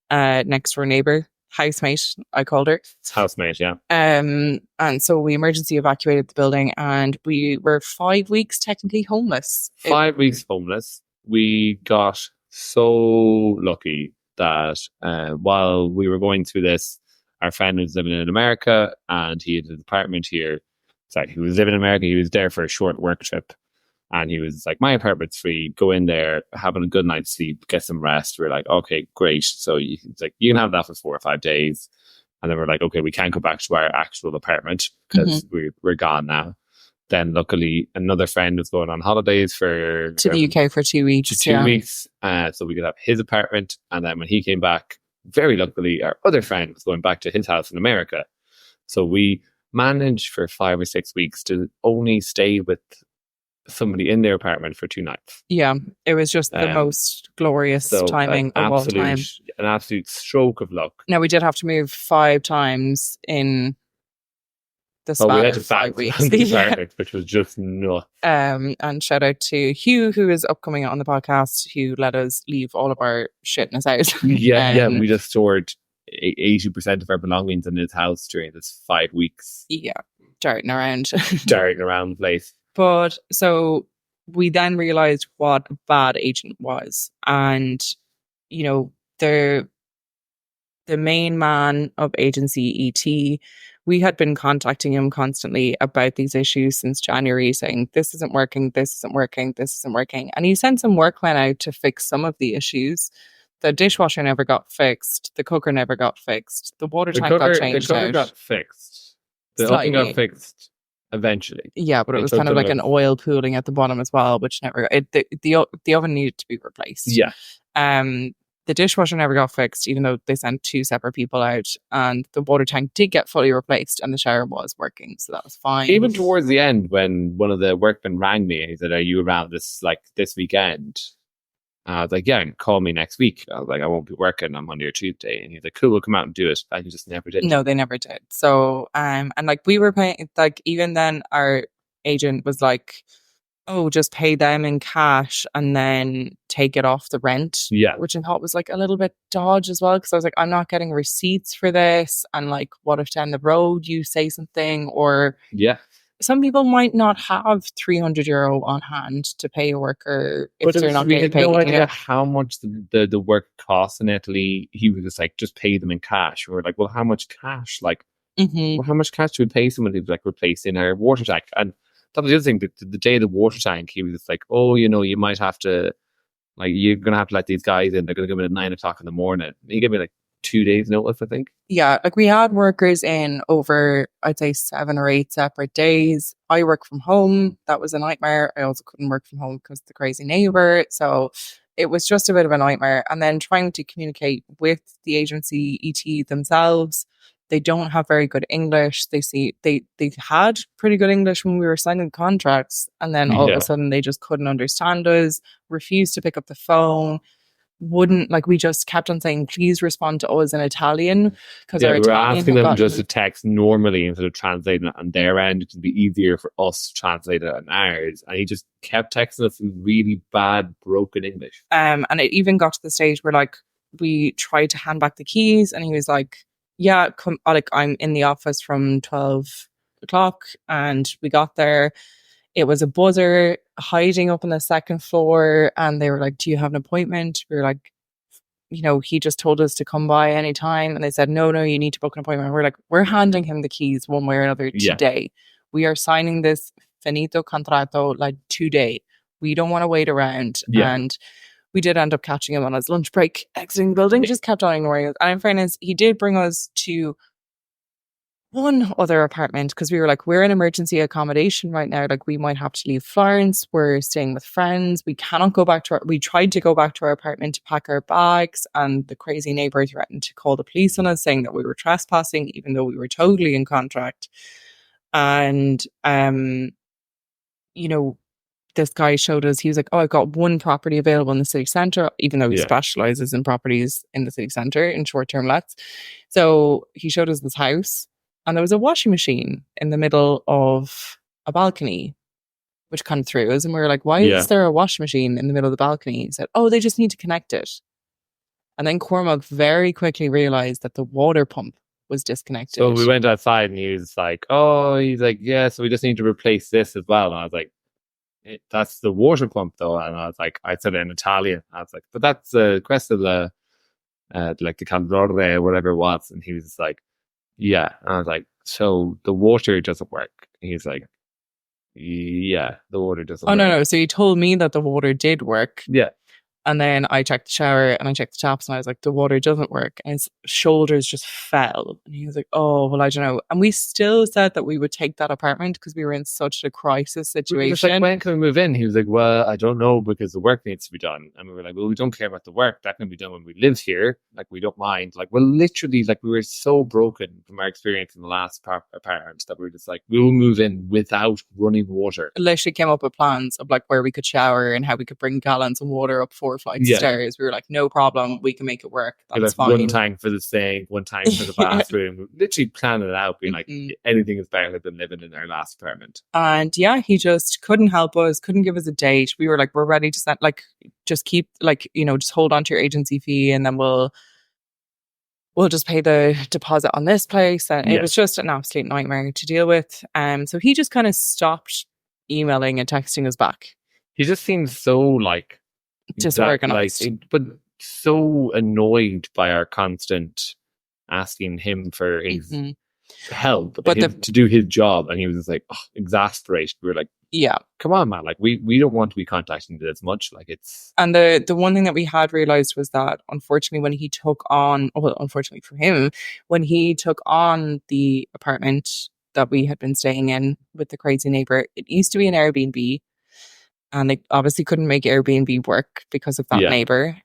Speaker 1: next door neighbour, housemate, I called her.
Speaker 2: Housemate, yeah.
Speaker 1: And so we emergency evacuated the building, and we were 5 weeks technically homeless.
Speaker 2: 5 weeks homeless. We got so lucky that while we were going through this, our friend was living in America and he had an apartment here. Sorry, he was living in America. He was there for a short work trip. And he was like, my apartment's free. Go in there, having a good night's sleep, get some rest. We're like, okay, great. So it's like, you can have that for 4 or 5 days. And then we're like, okay, we can't go back to our actual apartment because we're gone now. Then luckily another friend was going on holidays to
Speaker 1: the UK for 2 weeks.
Speaker 2: To 2 weeks. So we could have his apartment. And then when he came back, very luckily, our other friend was going back to his house in America. So we managed for 5 or 6 weeks to only stay with somebody in their apartment for 2 nights.
Speaker 1: Yeah, it was just the most glorious timing of all time.
Speaker 2: An absolute stroke of luck.
Speaker 1: Now, we did have to move 5 times in the span of 5 weeks.
Speaker 2: Which was just nuts.
Speaker 1: And shout out to Hugh, who is upcoming on the podcast, who let us leave all of our shit in his house.
Speaker 2: Yeah, we just stored 80% of our belongings in his house during this 5 weeks.
Speaker 1: Yeah, darting around.
Speaker 2: Darting around the place.
Speaker 1: But so we then realized what a bad agent was. And, you know, the main man of agency ET, we had been contacting him constantly about these issues since January, saying, this isn't working, this isn't working, this isn't working. And he sent some workmen out to fix some of the issues. The dishwasher never got fixed. The cooker never got fixed. The water tank got changed out.
Speaker 2: The cooker got fixed. The oven got fixed. Eventually,
Speaker 1: yeah, but it was kind of like an oil pooling at the bottom as well, which never the oven needed to be replaced.
Speaker 2: Yeah,
Speaker 1: the dishwasher never got fixed, even though they sent 2 separate people out, and the water tank did get fully replaced, and the shower was working, so that was fine.
Speaker 2: Even towards the end, when one of the workmen rang me and he said, "Are you around this weekend?" I was like, yeah, call me next week. I was like, I won't be working on Monday or Tuesday. And he's like, cool, we'll come out and do it. And he just never did.
Speaker 1: No, they never did. So, and like we were paying, like even then our agent was like, oh, just pay them in cash and then take it off the rent.
Speaker 2: Yeah.
Speaker 1: Which I thought was like a little bit dodge as well. Because I was like, I'm not getting receipts for this. And like, what if down the road you say something or...
Speaker 2: Yeah.
Speaker 1: Some people might not have €300 on hand to pay a worker if they're not getting paid.
Speaker 2: We had no idea how much the work costs in Italy. He was just like, just pay them in cash. We were like, well, how much cash? Like, well, how much cash do we pay someone who's like replacing our water tank? And that was the other thing. The day of the water tank, he was just like, oh, you know, you might have to, like, you're going to have to let these guys in. They're going to come in at 9 o'clock in the morning. He gave me like 2 days notice, I think.
Speaker 1: Yeah, like we had workers in over, I'd say 7 or 8 separate days. I work from home. That was a nightmare. I also couldn't work from home because of the crazy neighbour. So it was just a bit of a nightmare. And then trying to communicate with the agency ET themselves. They don't have very good English. They had pretty good English when we were signing contracts. And then all of a sudden they just couldn't understand us, refused to pick up the phone. Wouldn't, like, we just kept on saying, please respond to us in Italian, because
Speaker 2: we were asking them just to text normally instead of translating it on their end. It would be easier for us to translate it on ours, and he just kept texting us in really bad broken English.
Speaker 1: And it even got to the stage where like we tried to hand back the keys and he was like, yeah, come, like, I'm in the office from 12 o'clock. And we got there, it was a buzzer hiding up on the second floor, and they were like, do you have an appointment? We were like, he just told us to come by anytime. And they said, no, you need to book an appointment. We're like, we're handing him the keys one way or another today. We are signing this finito contrato like today. We don't want to wait around. And we did end up catching him on his lunch break, exiting the building, just kept on ignoring us. And in fairness, he did bring us to one other apartment because we were like, we're in emergency accommodation right now. Like, we might have to leave Florence. We're staying with friends. We cannot go back to we tried to go back to our apartment to pack our bags, and the crazy neighbor threatened to call the police on us, saying that we were trespassing, even though we were totally in contract. And, this guy showed us, he was like, I've got one property available in the city centre, even though he specialises in properties in the city centre, in short-term lets. So he showed us this house, and there was a washing machine in the middle of a balcony, which kind of threw us. And we were like, why is there a washing machine in the middle of the balcony? He said, they just need to connect it. And then Cormac very quickly realised that the water pump was disconnected.
Speaker 2: So we went outside and he was like, so we just need to replace this as well. And I was like, that's the water pump though. And I was like, I said it in Italian. I was like, but that's questo the calore or whatever it was. And he was like, yeah. And I was like, so the water doesn't work. And he's like, yeah, the water doesn't work.
Speaker 1: No. So he told me that the water did work.
Speaker 2: Yeah.
Speaker 1: And then I checked the shower and I checked the taps and I was like, the water doesn't work. And his shoulders just fell. And he was like, oh, well, I don't know. And we still said that we would take that apartment because we were in such a crisis situation.
Speaker 2: We were just like, when can we move in? He was like, well, I don't know because the work needs to be done. And we were like, well, we don't care about the work. That can be done when we live here. Like, we don't mind. Like, well, literally, like, we were so broken from our experience in the last apartment that we were just like, we'll move in without running water.
Speaker 1: It literally came up with plans of like where we could shower and how we could bring gallons of water up 4 flights of stairs. We were like, no problem, we can make it work. That's fine.
Speaker 2: One tank for the sink, one tank for the bathroom. Literally planning it out, being like, anything is better than living in our last apartment.
Speaker 1: And he just couldn't help us, couldn't give us a date. We were like, we're ready to send, like, just keep, like, just hold on to your agency fee and then we'll just pay the deposit on this place. And it was just an absolute nightmare to deal with. So he just kind of stopped emailing and texting us back.
Speaker 2: He just seems so like
Speaker 1: disorganized,
Speaker 2: but so annoyed by our constant asking him for his help, but to do his job, and he was just like exasperated. We were like, come on, man, like we don't want to be contacting you as much. Like, it's. And
Speaker 1: the one thing that we had realized was that unfortunately when he took on, unfortunately for him, when he took on the apartment that we had been staying in with the crazy neighbor, it used to be an Airbnb. And they obviously couldn't make Airbnb work because of that neighbor.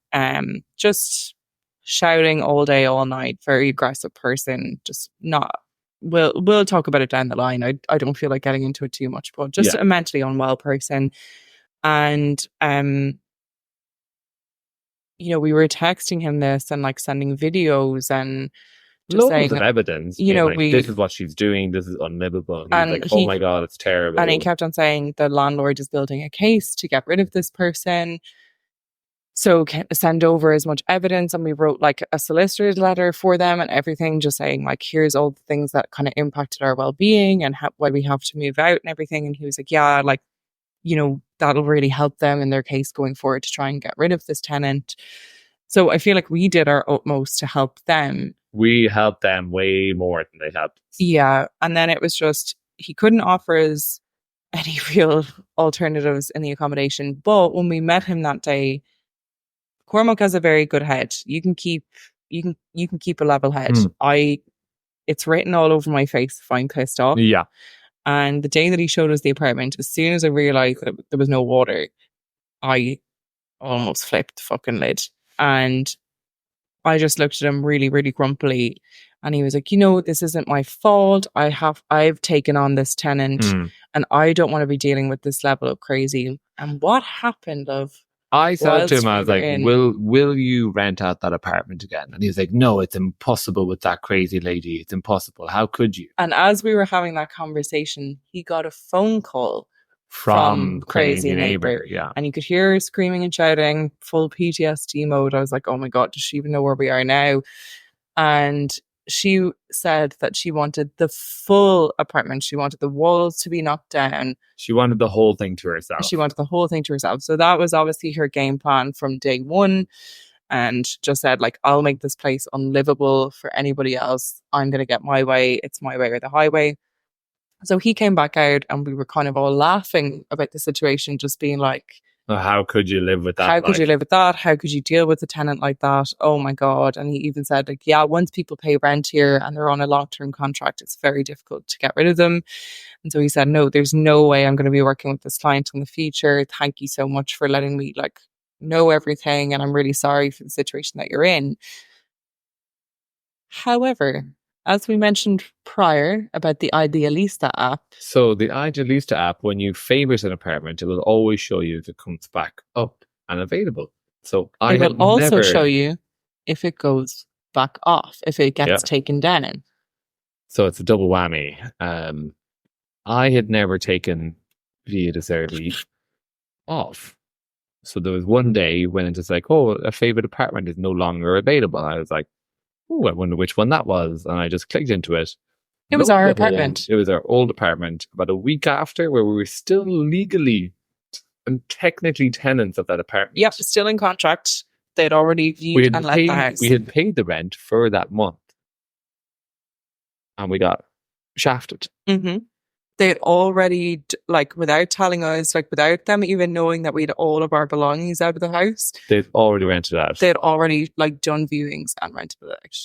Speaker 1: Just shouting all day, all night, very aggressive person. Just not. We'll talk about it down the line. I don't feel like getting into it too much, but just a mentally unwell person. And we were texting him this and like sending videos and
Speaker 2: just loads of evidence. Like, this is what she's doing. This is unlivable. And he's like, oh my God, it's terrible.
Speaker 1: And he kept on saying the landlord is building a case to get rid of this person. So send over as much evidence. And we wrote like a solicitor's letter for them and everything, just saying like, here's all the things that kind of impacted our well-being and why we have to move out and everything. And he was like, yeah, like, that'll really help them in their case going forward to try and get rid of this tenant. So I feel like we did our utmost to help them.
Speaker 2: We helped them way more than they helped us.
Speaker 1: Yeah. And then it was just, he couldn't offer us any real alternatives in the accommodation. But when we met him that day, Cormac has a very good head. You can keep a level head. It's written all over my face if I'm pissed off.
Speaker 2: Yeah.
Speaker 1: And the day that he showed us the apartment, as soon as I realised that there was no water, I almost flipped the fucking lid. And I just looked at him really, really grumpily. And he was like, this isn't my fault. I've taken on this tenant and I don't want to be dealing with this level of crazy. And what happened
Speaker 2: I said to him, I was like, will you rent out that apartment again? And he was like, no, it's impossible with that crazy lady. It's impossible. How could you?
Speaker 1: And as we were having that conversation, he got a phone call from crazy neighbor.
Speaker 2: Yeah.
Speaker 1: And you could hear her screaming and shouting, full PTSD mode. I was like, oh my God, does she even know where we are now? And she said that she wanted the full apartment. She wanted the walls to be knocked down.
Speaker 2: She wanted the whole thing to herself.
Speaker 1: So that was obviously her game plan from day one. and just said, like, I'll make this place unlivable for anybody else. I'm going to get my way. It's my way or the highway. So he came back out and we were kind of all laughing about the situation, just being like,
Speaker 2: How could you live with that?
Speaker 1: how could you live with that? How could you deal with a tenant like that? Oh my God. And he even said, like, yeah, once people pay rent here and they're on a long-term contract, it's very difficult to get rid of them. And so he said, no, there's no way I'm going to be working with this client in the future. Thank you so much for letting me like know everything. And I'm really sorry for the situation that you're in. However, as we mentioned prior about the Idealista app.
Speaker 2: So the Idealista app, when you favorite an apartment, it will always show you if it comes back up and available. So
Speaker 1: it will also show you if it goes back off, if it gets taken down.
Speaker 2: So it's a double whammy. I had never taken Via de Servi off. So there was one day when it was like, oh, a favorite apartment is no longer available. I was like, oh, I wonder which one that was. And I just clicked into it.
Speaker 1: It was our apartment.
Speaker 2: It was our old apartment. About a week after, where we were still legally and technically tenants of that apartment.
Speaker 1: Yep, still in contract. They'd already viewed and let the house.
Speaker 2: We had paid the rent for that month. And we got shafted.
Speaker 1: Mm-hmm. They'd already, like, without telling us, like, without them even knowing that we had all of our belongings out of the house.
Speaker 2: They'd already rented out.
Speaker 1: They'd already, like, done viewings and rented it out.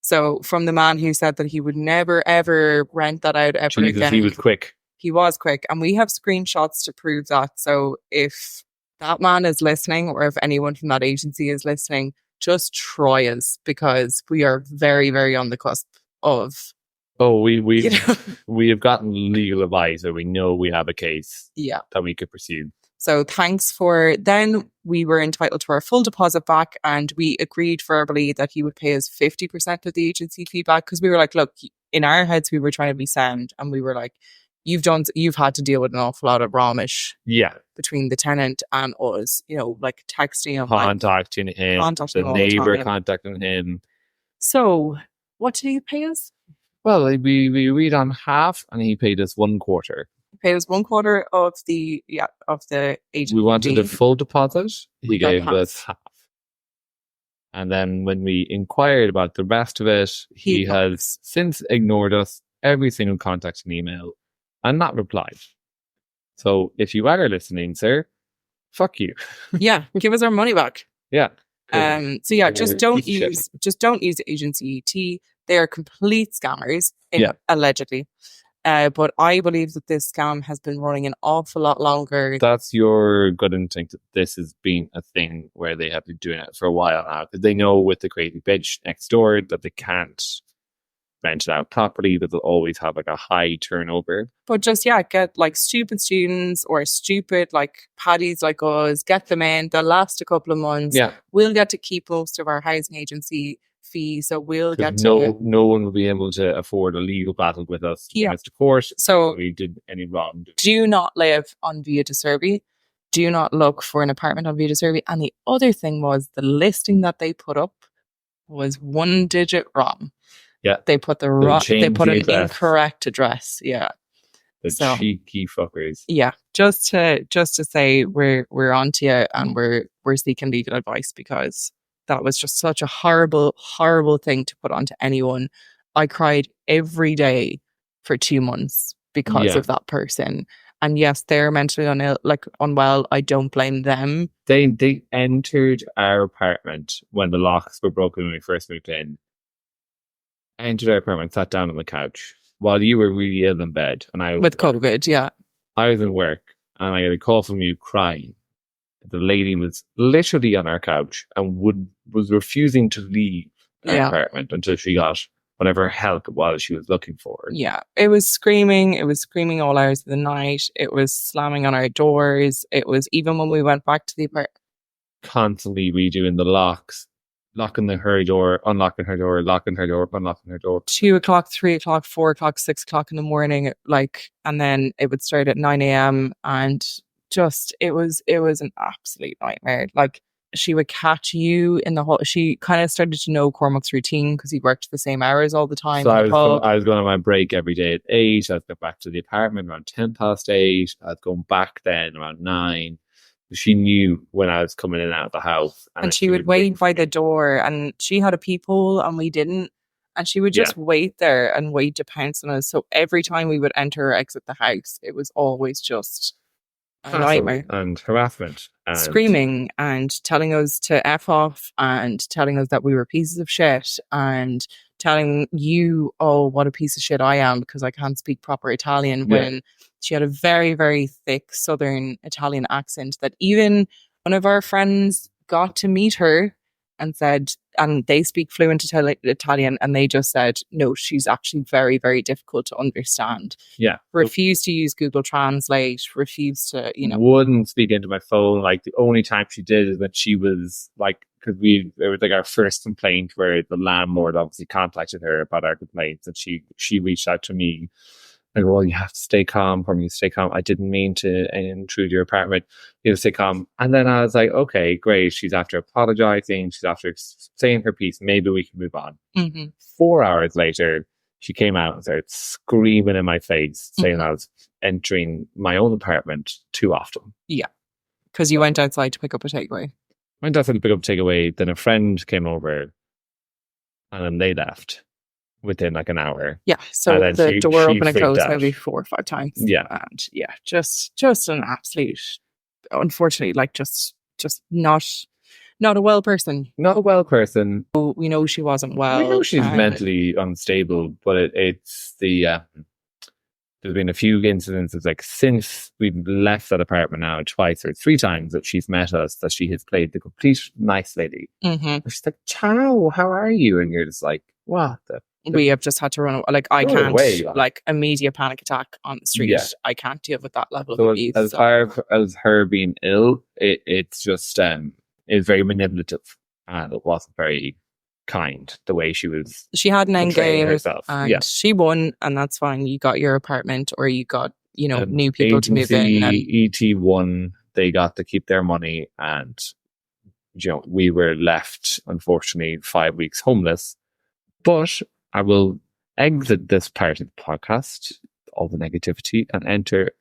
Speaker 1: So from the man who said that he would never, ever rent that out ever again.
Speaker 2: He was quick.
Speaker 1: He was quick. And we have screenshots to prove that. So if that man is listening, or if anyone from that agency is listening, just try us, because we are very, very on the cusp of...
Speaker 2: Oh, we have gotten legal advice, so we know we have a case that we could pursue.
Speaker 1: So thanks for... Then we were entitled to our full deposit back, and we agreed verbally that he would pay us 50% of the agency fee back, because we were like, look, in our heads we were trying to be sound, and we were like, you've had to deal with an awful lot of Romish between the tenant and us, you know, like texting him,
Speaker 2: contacting him, the neighbour contacting him.
Speaker 1: So what did he pay us?
Speaker 2: Well, we agreed on half, and he paid us 1/4.
Speaker 1: He paid us 1/4 of the agency.
Speaker 2: We wanted a full deposit. He gave us half. And then when we inquired about the rest of it, he has since ignored us, every single contact and email, and not replied. So if you are listening, sir, fuck you.
Speaker 1: Yeah, give us our money back.
Speaker 2: Yeah.
Speaker 1: So yeah, just don't use agency ET. They are complete scammers, allegedly. But I believe that this scam has been running an awful lot longer.
Speaker 2: That's your gut instinct that this has been a thing where they have been doing it for a while now, because they know with the crazy bitch next door that they can't rent it out properly, that they'll always have like a high turnover.
Speaker 1: But just, get like stupid students or stupid like paddies like us, get them in, they'll last a couple of months.
Speaker 2: Yeah.
Speaker 1: We'll get to keep most of our housing agency fee, so we'll get
Speaker 2: to... No one will be able to afford a legal battle with us against the court.
Speaker 1: So
Speaker 2: we did any wrong.
Speaker 1: Do not live on Via de Servi. Do not look for an apartment on Via de Servi. And the other thing was, the listing that they put up was 1 digit wrong.
Speaker 2: Yeah.
Speaker 1: They put an incorrect address. Yeah.
Speaker 2: The cheeky fuckers.
Speaker 1: Yeah. Just to say we're onto you, and we're seeking legal advice, because that was just such a horrible, horrible thing to put onto anyone. I cried every day for 2 months because of that person. And yes, they're mentally unwell. I don't blame them.
Speaker 2: They entered our apartment when the locks were broken when we first moved in. Entered our apartment, sat down on the couch while you were really ill in bed, and I was
Speaker 1: with COVID. Yeah,
Speaker 2: I was in work, and I got a call from you crying. The lady was literally on our couch and was refusing to leave our apartment until she got whatever help it was she was looking for.
Speaker 1: Yeah, it was screaming. It was screaming all hours of the night. It was slamming on our doors. It was, even when we went back to the apartment,
Speaker 2: constantly redoing the locks, locking her door, unlocking her door, locking her door, unlocking her door.
Speaker 1: 2 o'clock, 3 o'clock, 4 o'clock, 6 o'clock in the morning, and then it would start at 9 a.m. and just it was an absolute nightmare. Like, she would catch you in the whole... She kind of started to know Cormac's routine, because he worked the same hours all the time.
Speaker 2: So I was going on my break every day at 8. I'd go back to the apartment around 8:10. I was going back then around 9. She knew when I was coming in and out of the house.
Speaker 1: And she would wait by the door, and she had a peephole and we didn't. And she would just wait there and wait to pounce on us. So every time we would enter or exit the house, it was always just a nightmare.
Speaker 2: And harassment. And
Speaker 1: screaming and telling us to F off and telling us that we were pieces of shit and telling you, oh, what a piece of shit I am because I can't speak proper Italian, when she had a very, very thick Southern Italian accent that even one of our friends got to meet her and said, and they speak fluent Italian, and they just said, no, she's actually very, very difficult to understand.
Speaker 2: Yeah.
Speaker 1: Refused to use Google Translate, refused to,
Speaker 2: wouldn't speak into my phone. Like, the only time she did is when she was like, because it was like our first complaint where the landlord obviously contacted her about our complaints, and she reached out to me. Like, well, you have to stay calm for me, stay calm. I didn't mean to intrude your apartment. You have to stay calm. And then I was like, okay, great. She's after apologizing. She's after saying her piece. Maybe we can move on. 4 hours later, she came out and started screaming in my face, saying I was entering my own apartment too often.
Speaker 1: Yeah. Because you went outside to pick up a takeaway.
Speaker 2: Went outside to pick up a takeaway. Then a friend came over and then they left within like an hour.
Speaker 1: Yeah, so the door opened and closed maybe 4 or 5 times.
Speaker 2: Yeah.
Speaker 1: And just an absolute, unfortunately, like just not a well person.
Speaker 2: Not a well person.
Speaker 1: We know she wasn't well.
Speaker 2: We know she's mentally unstable, but it's the there's been a few incidences, like since we've left that apartment now twice or 3 times that she's met us, that she has played the complete nice lady. She's like, ciao, how are you? And you're just like, what the
Speaker 1: we have just had to run away. Like, I can't like immediate panic attack on the street. I can't deal with that level of abuse.
Speaker 2: As far as her being ill, it's just it's very manipulative, and it wasn't very kind the way she was.
Speaker 1: She had an end game
Speaker 2: herself.
Speaker 1: And she won, and that's fine. You got your apartment, or you got new people to move in. And
Speaker 2: ET won. They got to keep their money, and we were left, unfortunately, 5 weeks homeless. But I will exit this part of the podcast, all the negativity, and enter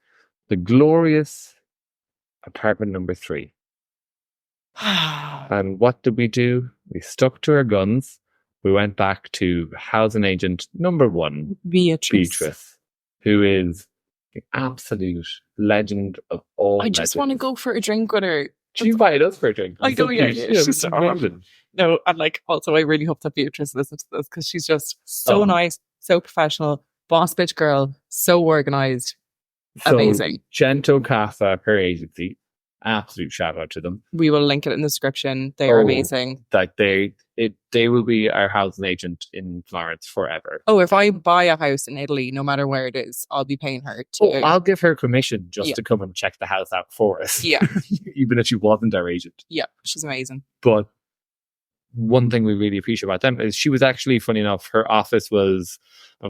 Speaker 2: the glorious apartment number 3. And what did we do? We stuck to our guns. We went back to housing agent number 1, Beatrice, who is the absolute legend of all.
Speaker 1: I just want to go for a drink with her.
Speaker 2: She invited us for a drink.
Speaker 1: I know, she's amazing. No, and like, also, I really hope that Beatrice listens to this, because she's just so nice, so professional, boss bitch girl, so organised, amazing.
Speaker 2: Gento Casa, her agency, absolute shout out to them.
Speaker 1: We will link it in the description. They are amazing.
Speaker 2: Like they will be our housing agent in Florence forever.
Speaker 1: Oh, if I buy a house in Italy, no matter where it is, I'll be paying her to.
Speaker 2: I'll give her commission just to come and check the house out for us.
Speaker 1: Yeah.
Speaker 2: Even if she wasn't our agent.
Speaker 1: Yeah, she's amazing.
Speaker 2: But one thing we really appreciate about them is she was actually, funny enough, her office was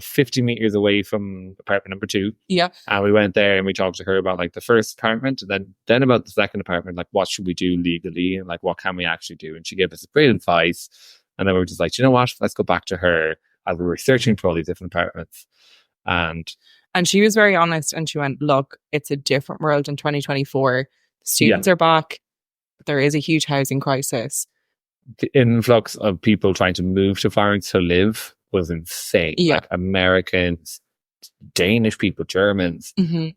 Speaker 2: 50 meters away from apartment number 2.
Speaker 1: Yeah.
Speaker 2: And we went there and we talked to her about like the first apartment, and then about the second apartment, like what should we do legally and like what can we actually do. And she gave us great advice. And then we were just like, you know what? Let's go back to her as we were searching for all these different apartments. And
Speaker 1: she was very honest, and she went, look, it's a different world in 2024. Students are back. There is a huge housing crisis.
Speaker 2: The influx of people trying to move to Florence to live was insane.
Speaker 1: Yeah.
Speaker 2: Like Americans, Danish people, Germans,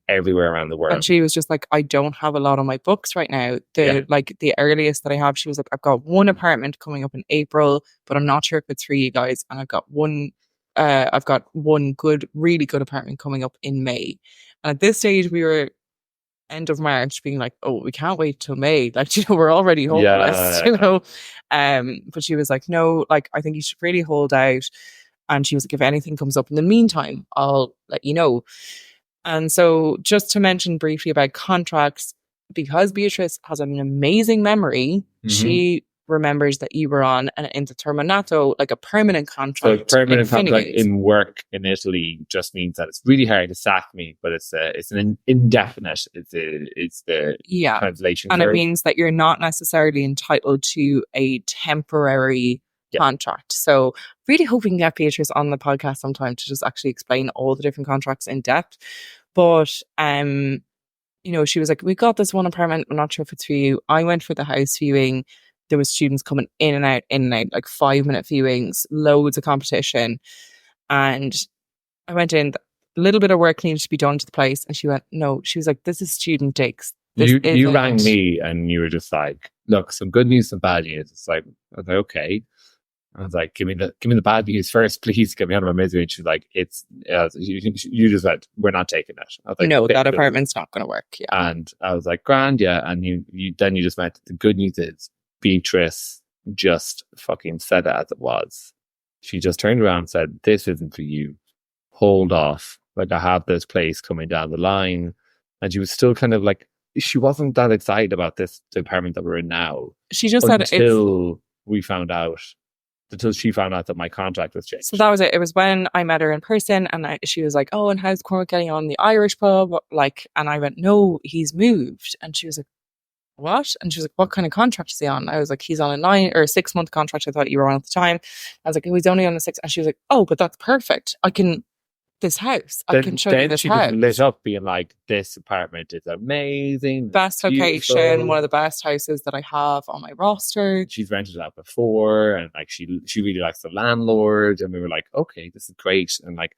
Speaker 2: everywhere around the world.
Speaker 1: And she was just like, I don't have a lot on my books right now. The earliest that I have, she was like, I've got one apartment coming up in April, but I'm not sure if it's for you guys. And I've got one really good apartment coming up in May. And at this stage, we were end of March being like, oh, we can't wait till May. Like, we're already hopeless, But she was like, no, like, I think you should really hold out. And she was like, if anything comes up in the meantime, I'll let you know. And so just to mention briefly about contracts, because Beatrice has an amazing memory, she remembers that you were on an indeterminato, like a permanent contract.
Speaker 2: So permanent contract in work in Italy just means that it's really hard to sack me, but it's an indefinite. It's the translation.
Speaker 1: And it means that you're not necessarily entitled to a temporary contract. So really hope we can get Beatrice on the podcast sometime to just actually explain all the different contracts in depth. But she was like, we got this one apartment. I'm not sure if it's for you. I went for the house viewing. There was students coming in and out, like 5 minute viewings, loads of competition. And I went in, a little bit of work needed to be done to the place. And she went, no, she was like, this is student digs. This
Speaker 2: You rang
Speaker 1: isn't.
Speaker 2: me and you were just like, look, some good news, some bad news. It's like, I was like, okay. I was like, give me the bad news first, please. Get me out of my misery. And she's like, you just said, we're not taking it. I was like,
Speaker 1: No,
Speaker 2: okay,
Speaker 1: that
Speaker 2: cool.
Speaker 1: apartment's not going to work. Yeah.
Speaker 2: And I was like, grand, yeah. And then you just meant the good news is Beatrice just fucking said it as it was. She just turned around and said, this isn't for you. Hold off. Like, I have this place coming down the line. And she was still kind of like, she wasn't that excited about the apartment that we're in now.
Speaker 1: She just said
Speaker 2: until she found out that my contract was changed.
Speaker 1: So that was it. It was when I met her in person, and she was like, "Oh, and how's Cormac getting on in the Irish pub?" Like, and I went, "No, he's moved." And she was like, "What?" And she was like, "What kind of contract is he on?" I was like, "He's on a 9 or 6 month contract. I thought you were on at the time." I was like, "Oh, he's only on a 6." And she was like, "Oh, but that's perfect. I can can show you this
Speaker 2: she
Speaker 1: house."
Speaker 2: was lit up being like, this apartment is amazing.
Speaker 1: Best location, one of the best houses that I have on my roster.
Speaker 2: She's rented it out before, and like she really likes the landlord, and we were like, okay, this is great. And like,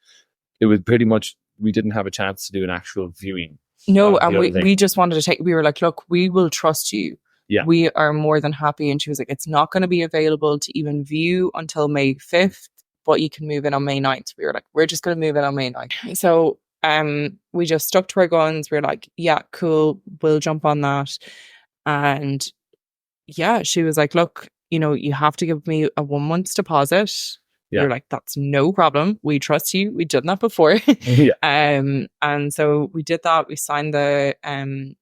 Speaker 2: it was pretty much, we didn't have a chance to do an actual viewing.
Speaker 1: No, and we just wanted to we were like, look, we will trust you.
Speaker 2: Yeah.
Speaker 1: We are more than happy. And she was like, it's not going to be available to even view until May 5th. But you can move in on May 9th. We were like, we're just going to move in on May 9th. So we just stuck to our guns. We were like, yeah, cool. We'll jump on that. And yeah, she was like, look, you have to give me a 1 month's deposit.
Speaker 2: Yeah.
Speaker 1: We were like, that's no problem. We trust you. We've done that before.
Speaker 2: Yeah.
Speaker 1: And so we did that. We signed the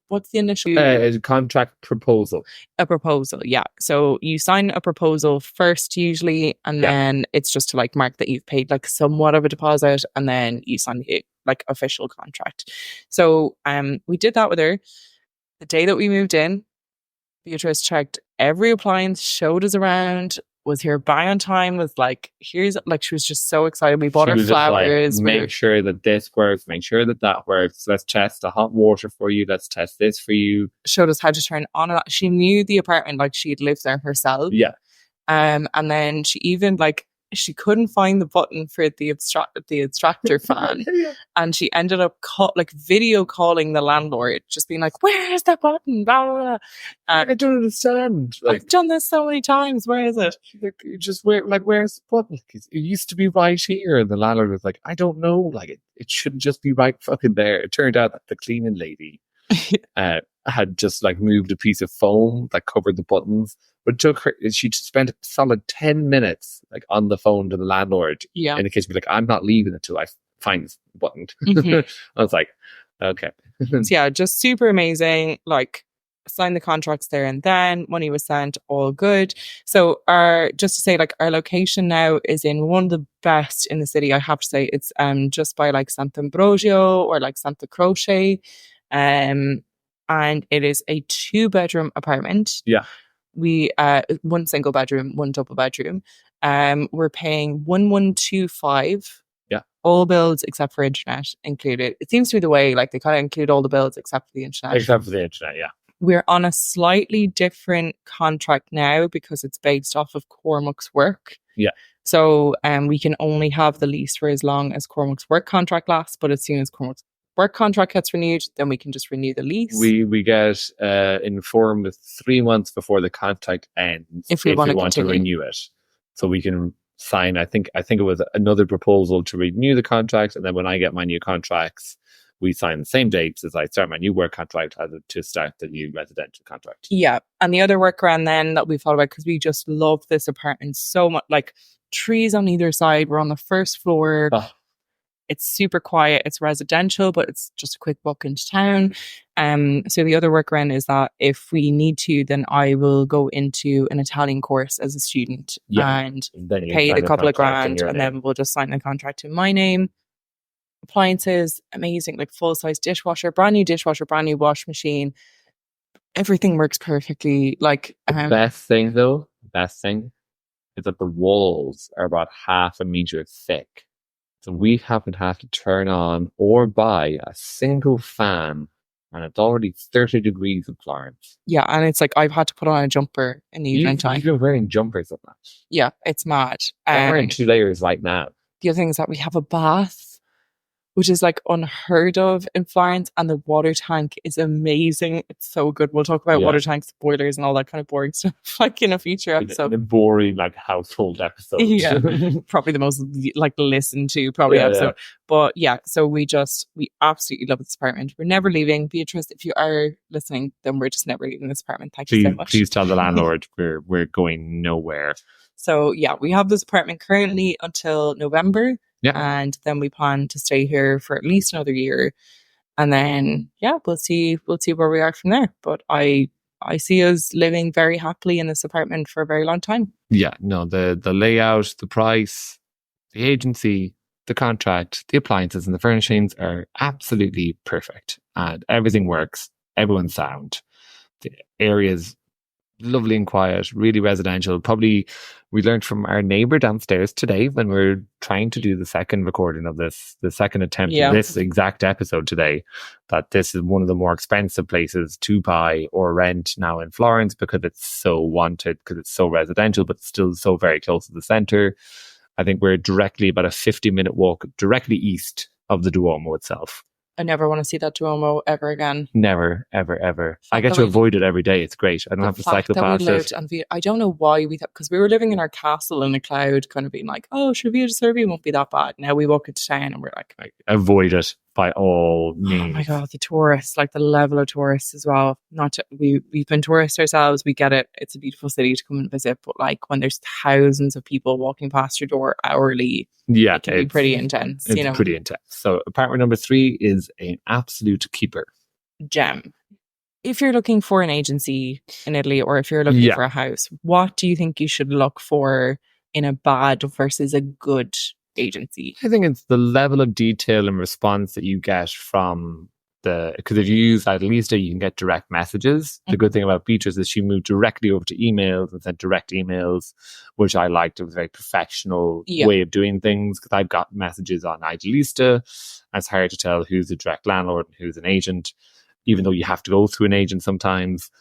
Speaker 1: what's the initial
Speaker 2: contract proposal?
Speaker 1: A proposal, yeah. So you sign a proposal first usually, and then it's just to like mark that you've paid like somewhat of a deposit, and then you sign the like official contract. So we did that with her. The day that we moved in, Beatrice checked every appliance, showed us around, was here bang on time, was like, here's, like, she was just so excited. We bought her flowers.
Speaker 2: Like, make sure that this works, make sure that works. Let's test the hot water for you. Let's test this for you.
Speaker 1: Showed us how to turn on and off. She knew the apartment like she'd lived there herself.
Speaker 2: Yeah.
Speaker 1: And then she even like, she couldn't find the button for the extractor fan. And she ended up video calling the landlord, just being like, where is that button? Blah, blah, blah.
Speaker 2: I don't understand. Like,
Speaker 1: I've done this so many times. Where is it?
Speaker 2: Like, where's the button? Like, it used to be right here. And the landlord was like, I don't know. Like, it should just be right fucking there. It turned out that the cleaning lady had just like moved a piece of foam that covered the buttons. But it took her, she spent a solid 10 minutes like on the phone to the landlord.
Speaker 1: Yeah.
Speaker 2: In the case, be like, I'm not leaving until I find this button. Mm-hmm. I was like, okay.
Speaker 1: So yeah, just super amazing. Like, signed the contracts there and then money was sent, all good. So just to say, like, our location now is in one of the best in the city. I have to say it's just by like Sant'Ambrogio or like Santa Croce. And it is a 2-bedroom apartment.
Speaker 2: Yeah.
Speaker 1: We 1 single bedroom, 1 double bedroom. We're paying 1,125.
Speaker 2: Yeah.
Speaker 1: All bills except for internet included. It seems to be the way, like, they kind of include all the bills except for the internet.
Speaker 2: Except for the internet, yeah.
Speaker 1: We're on a slightly different contract now because it's based off of Cormac's work.
Speaker 2: Yeah. So
Speaker 1: we can only have the lease for as long as Cormac's work contract lasts, but as soon as Cormac's work contract gets renewed, then we can just renew the lease.
Speaker 2: We get informed 3 months before the contract ends
Speaker 1: if we want
Speaker 2: to renew it. So we can sign, I think it was another proposal to renew the contract, and then when I get my new contracts, we sign the same dates as I start my new work contract to start the new residential contract.
Speaker 1: Yeah. And the other workaround then that we thought about, because we just love this apartment so much, like trees on either side. We're on the first floor. Oh. It's super quiet. It's residential, but it's just a quick walk into town. So the other workaround is that if we need to, then I will go into an Italian course as a student and pay the couple of grand, and then we'll just sign the contract in my name. Appliances, amazing, like full-size dishwasher, brand new washing machine. Everything works perfectly. Like
Speaker 2: the best thing is that the walls are about 0.5 meter thick. So we haven't had to turn on or buy a single fan and it's already 30 degrees in Florence.
Speaker 1: Yeah, and it's like I've had to put on a jumper in the evening time.
Speaker 2: You've been wearing jumpers at that.
Speaker 1: Yeah, it's mad.
Speaker 2: I'm wearing 2 layers right now.
Speaker 1: The other thing is that we have a bath, which is like unheard of in Florence, and the water tank is amazing. It's so good. We'll talk about water tanks, boilers, and all that kind of boring stuff like in a future episode.
Speaker 2: In a boring like household episode.
Speaker 1: Yeah, probably the most like listened to episode. Yeah. But yeah, so we absolutely love this apartment. We're never leaving. Beatrice, if you are listening, then we're just never leaving this apartment. Thank you so much.
Speaker 2: Please tell the landlord we're going nowhere.
Speaker 1: So yeah, we have this apartment currently until November. Yeah. And then we plan to stay here for at least another year. And then, yeah, we'll see where we are from there. But I see us living very happily in this apartment for a very long time. Yeah,
Speaker 2: no, the layout, the price, the agency, the contract, the appliances and the furnishings are absolutely perfect. And everything works. Everyone's sound. The area's lovely and quiet, really residential. Probably we learned from our neighbour downstairs today when we're trying to do the second recording of this, the second attempt of this exact episode today, that this is one of the more expensive places to buy or rent now in Florence because it's so wanted, because it's so residential, but still so very close to the centre. I think we're directly about a 50-minute walk directly east of the Duomo itself.
Speaker 1: I never want to see that Duomo ever again.
Speaker 2: Never, ever, ever. I get to avoid it every day. It's great. I don't have to cycle past it.
Speaker 1: I don't know why we thought, because we were living in our castle in a cloud, kind of being like, oh, Via di Servi won't be that bad. Now we walk into town and we're like,
Speaker 2: avoid it by all means.
Speaker 1: Oh my God, the tourists, like the level of tourists as well. We've been tourists ourselves. We get it. It's a beautiful city to come and visit. But like when there's thousands of people walking past your door hourly, it can be pretty intense.
Speaker 2: It's pretty intense. So apartment number 3 is an absolute keeper.
Speaker 1: Gem. If you're looking for an agency in Italy, or if you're looking for a house, what do you think you should look for in a bad versus a good agency?
Speaker 2: I think it's the level of detail and response that you get from because if you use Idealista, you can get direct messages. The good thing about Beatrice is she moved directly over to emails and sent direct emails, which I liked. It was a very professional way of doing things, because I've got messages on Idealista. It's hard to tell who's a direct landlord and who's an agent, even though you have to go through an agent sometimes.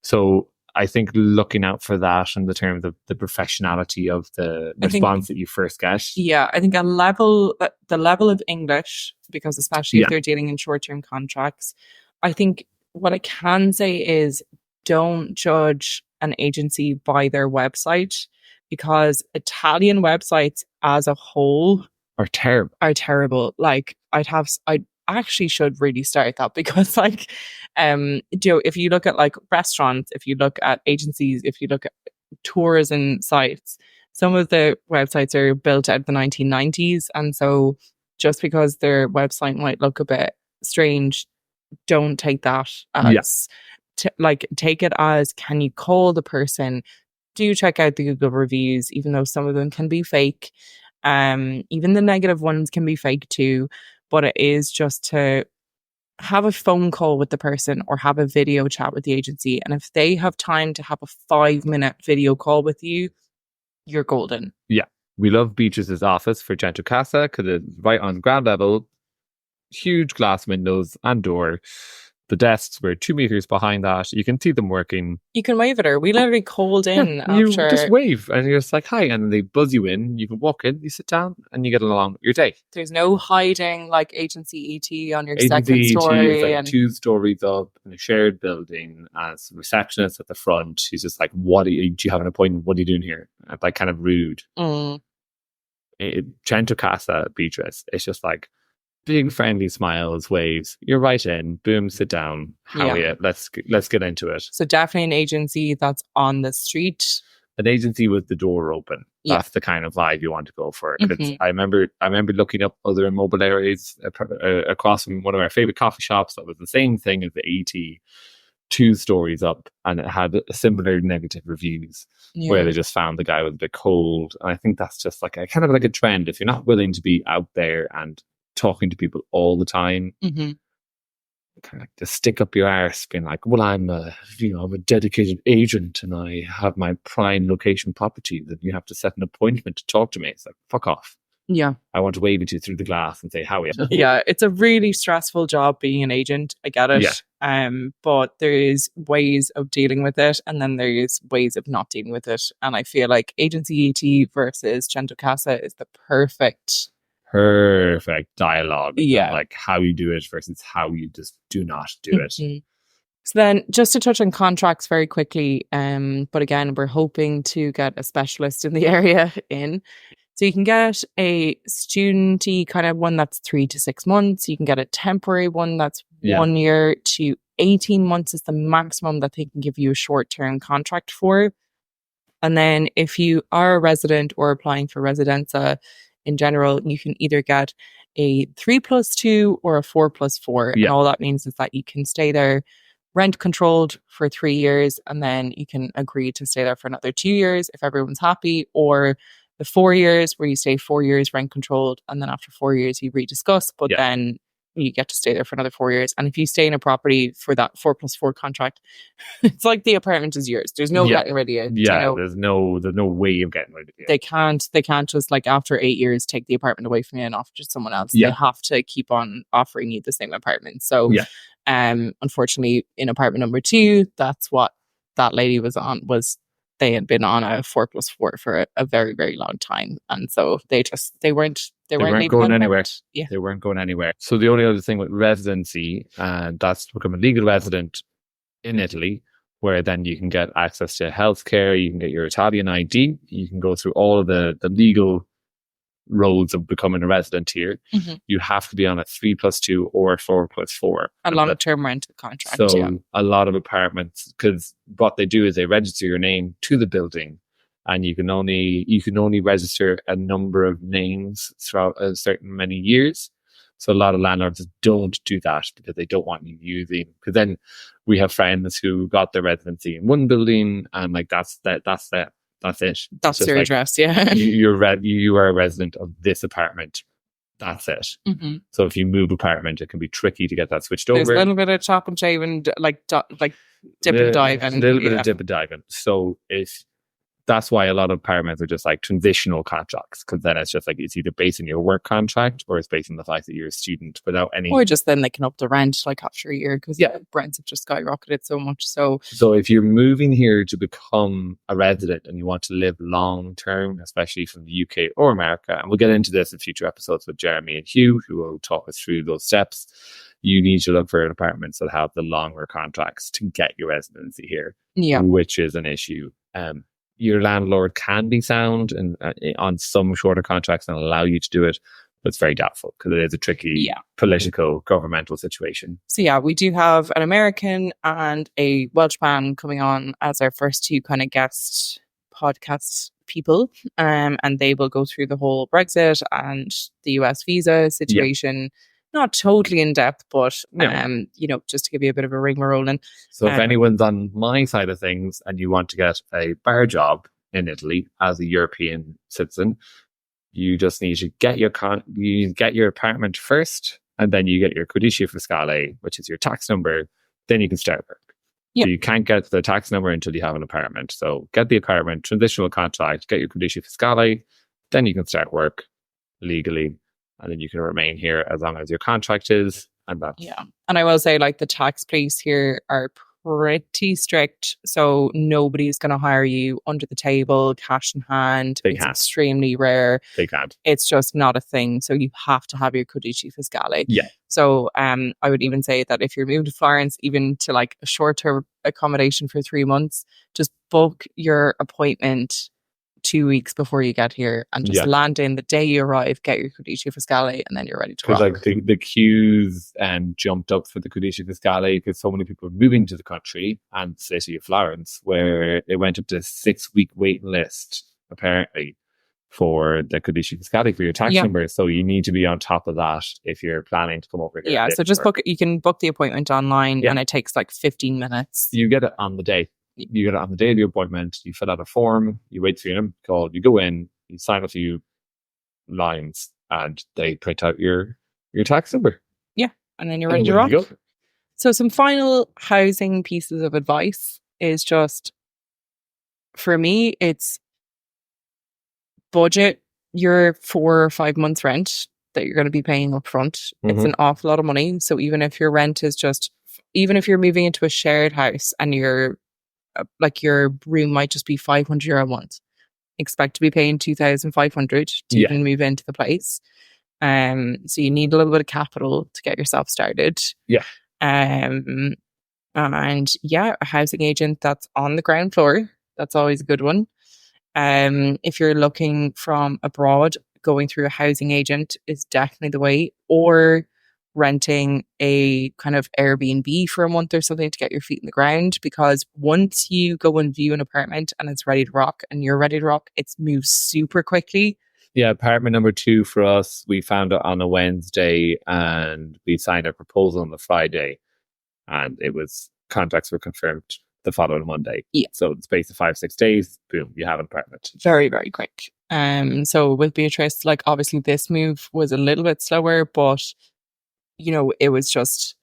Speaker 2: So I think looking out for that in the terms of the professionality of the response that you first get.
Speaker 1: Yeah, I think the level of English, because especially if they're dealing in short-term contracts, I think what I can say is don't judge an agency by their website, because Italian websites as a whole
Speaker 2: are terrible.
Speaker 1: Like I actually should really start that, because like if you look at like restaurants, if you look at agencies, if you look at tourism sites, some of the websites are built out of the 1990s, and so just because their website might look a bit strange, don't take that as take it as, can you call the person? Do check out the Google reviews, even though some of them can be fake. Even the negative ones can be fake too. But it is just to have a phone call with the person or have a video chat with the agency. And if they have time to have a 5-minute video call with you, you're golden.
Speaker 2: Yeah. We love Beatrice's office for Centro Casa because it's right on ground level. Huge glass windows and door. The desks were 2 meters behind that. You can see them working.
Speaker 1: You can wave at her. We literally called in after.
Speaker 2: You just wave and you're just like, hi. And they buzz you in. You can walk in, you sit down, and you get along with your day.
Speaker 1: There's no hiding like agency ET on your second story.
Speaker 2: It's like 2 stories up in a shared building. As a receptionist at the front, she's just like, do you have an appointment? What are you doing here? Like kind of rude. Centro Casa, Beatrice, it's just like, big friendly smiles, waves. You're right in. Boom, sit down. How are you? Let's get into it.
Speaker 1: So definitely an agency that's on the street.
Speaker 2: An agency with the door open. That's the kind of vibe you want to go for. I remember looking up other immobile areas across from one of our favorite coffee shops that was the same thing as the AT, 2 stories up, and it had similar negative reviews where they just found the guy was a bit cold. And I think that's just like a kind of like a trend. If you're not willing to be out there and talking to people all the time, kind of like to stick up your arse, being like, well, I'm a dedicated agent and I have my prime location property, that you have to set an appointment to talk to me. It's like, fuck off.
Speaker 1: Yeah.
Speaker 2: I want to wave at you through the glass and say, how are you?
Speaker 1: Yeah, it's a really stressful job being an agent. I get it.
Speaker 2: Yeah.
Speaker 1: But there is ways of dealing with it, and then there is ways of not dealing with it. And I feel like agency ET versus Centro Casa is the perfect
Speaker 2: dialogue.
Speaker 1: Yeah.
Speaker 2: Of like how you do it versus how you just do not do it.
Speaker 1: So then just to touch on contracts very quickly, but again, we're hoping to get a specialist in the area in. So you can get a student-y kind of one that's 3 to 6 months. You can get a temporary one that's 1 year to 18 months is the maximum that they can give you a short-term contract for. And then if you are a resident or applying for residenza in general, you can either get a 3+2 or a 4+4.
Speaker 2: Yeah.
Speaker 1: And all that means is that you can stay there rent controlled for 3 years, and then you can agree to stay there for another 2 years if everyone's happy, or the 4 years where you stay 4 years rent controlled, and then after 4 years you rediscuss, but then you get to stay there for another 4 years. And if you stay in a property for that 4+4 contract, it's like the apartment is yours. There's no getting rid of it.
Speaker 2: Yeah, there's no way of getting rid of it.
Speaker 1: They can't just like after 8 years take the apartment away from you and offer it to someone else.
Speaker 2: Yeah.
Speaker 1: They have to keep on offering you the same apartment. So unfortunately in apartment number 2, that's what that lady was on, was they had been on a 4+4 for a very, very long time. And so they weren't
Speaker 2: going anywhere.
Speaker 1: Yeah.
Speaker 2: They weren't going anywhere. So the only other thing with residency, that's to become a legal resident in Italy, where then you can get access to healthcare, you can get your Italian ID, you can go through all of the legal roads of becoming a resident here. You have to be on a 3+2 or 4+4.
Speaker 1: A long-term rental contract.
Speaker 2: So a lot of apartments, because what they do is they register your name to the building, and you can only register a number of names throughout a certain many years. So a lot of landlords don't do that because they don't want you using. Because then we have friends who got their residency in one building, and like that's it.
Speaker 1: That's your address. Yeah,
Speaker 2: you are a resident of this apartment. That's it. So if you move apartment, it can be tricky to get that switched over.
Speaker 1: There's a little bit of chop and chave and like dip and dive, and
Speaker 2: a little bit of dip and diving. So that's why a lot of apartments are just like transitional contracts, because then it's just like it's either based on your work contract or it's based on the fact that you're a student without any.
Speaker 1: Or just then they can up the rent like after a year, because rents have just skyrocketed so much. So
Speaker 2: if you're moving here to become a resident and you want to live long term, especially from the UK or America, and we'll get into this in future episodes with Jeremy and Hugh, who will talk us through those steps, you need to look for apartments that have the longer contracts to get your residency here, which is an issue. Your landlord can be sound and on some shorter contracts and allow you to do it, but it's very doubtful because it is a tricky political, governmental situation.
Speaker 1: So we do have an American and a Welshman coming on as our first 2 kind of guest podcast people, and they will go through the whole Brexit and the US visa situation. Not totally in depth, but just to give you a bit of a rigmarole. And
Speaker 2: so if anyone's on my side of things and you want to get a bar job in Italy as a European citizen, you just need to get your apartment first, and then you get your codice fiscale, which is your tax number. Then you can start work. So you can't get the tax number until you have an apartment. So get the apartment, transitional contract, get your codice fiscale, then you can start work legally. And then you can remain here as long as your contract is. And
Speaker 1: I will say, like, the tax police here are pretty strict. So nobody's going to hire you under the table, cash in hand. It's extremely rare.
Speaker 2: They can't.
Speaker 1: It's just not a thing. So you have to have your codice fiscale.
Speaker 2: Yeah.
Speaker 1: So I would even say that if you're moving to Florence, even to like a short-term accommodation for 3 months, just book your appointment 2 weeks before you get here and just land in the day you arrive, get your codice fiscale, and then you're ready to go.
Speaker 2: Because like the queues jumped up for the codice fiscale because so many people were moving to the country and the city of Florence, where it went up to a 6-week waiting list apparently for the codice fiscale for your tax number. So you need to be on top of that if you're planning to come over here.
Speaker 1: Yeah, so just book it. You can book the appointment online and it takes like 15 minutes.
Speaker 2: You get it on the day. You get it on the day of your appointment, you fill out a form, you wait for your name call, you go in, you sign a few lines, and they print out your tax number.
Speaker 1: Yeah, and then you're ready to rock. So some final housing pieces of advice is just, for me, it's budget your 4 or 5 months rent that you're going to be paying up front. It's an awful lot of money. So even if your rent is even if you're moving into a shared house and your room might just be €500 a month, expect to be paying 2,500 to even move into the place. So you need a little bit of capital to get yourself started.
Speaker 2: Yeah.
Speaker 1: And a housing agent that's on the ground floor, that's always a good one. If you're looking from abroad, going through a housing agent is definitely the way, or renting a kind of Airbnb for a month or something to get your feet in the ground, because once you go and view an apartment and it's ready to rock and you're ready to rock, it moves super quickly.
Speaker 2: Yeah, apartment number 2 for us, we found it on a Wednesday and we signed a proposal on the Friday, and contracts were confirmed the following Monday.
Speaker 1: Yeah.
Speaker 2: So in the space of 5-6 days, boom, you have an apartment.
Speaker 1: Very, very quick. So with Beatrice, like obviously this move was a little bit slower, but it was just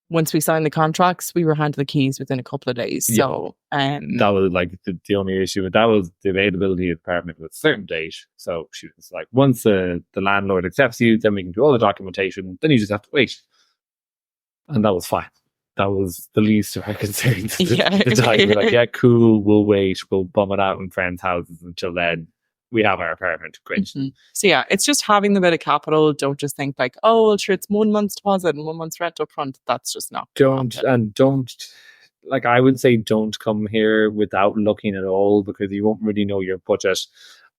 Speaker 1: once we signed the contracts, we were handed the keys within a couple of days.
Speaker 2: Yeah.
Speaker 1: So
Speaker 2: that was like the only issue with that was the availability of the apartment with a certain date. So she was like, once the landlord accepts you, then we can do all the documentation. Then you just have to wait. And that was fine. That was the least of our concerns. The time we're like, yeah, cool, we'll wait. We'll bum it out in friends' houses until then. We have our apartment. Great.
Speaker 1: Mm-hmm. So yeah, it's just having the bit of capital. Don't just think like, oh, well, sure, it's 1 month's deposit and 1 month's rent up front. That's just not.
Speaker 2: Don't like, I would say don't come here without looking at all, because you won't really know your budget,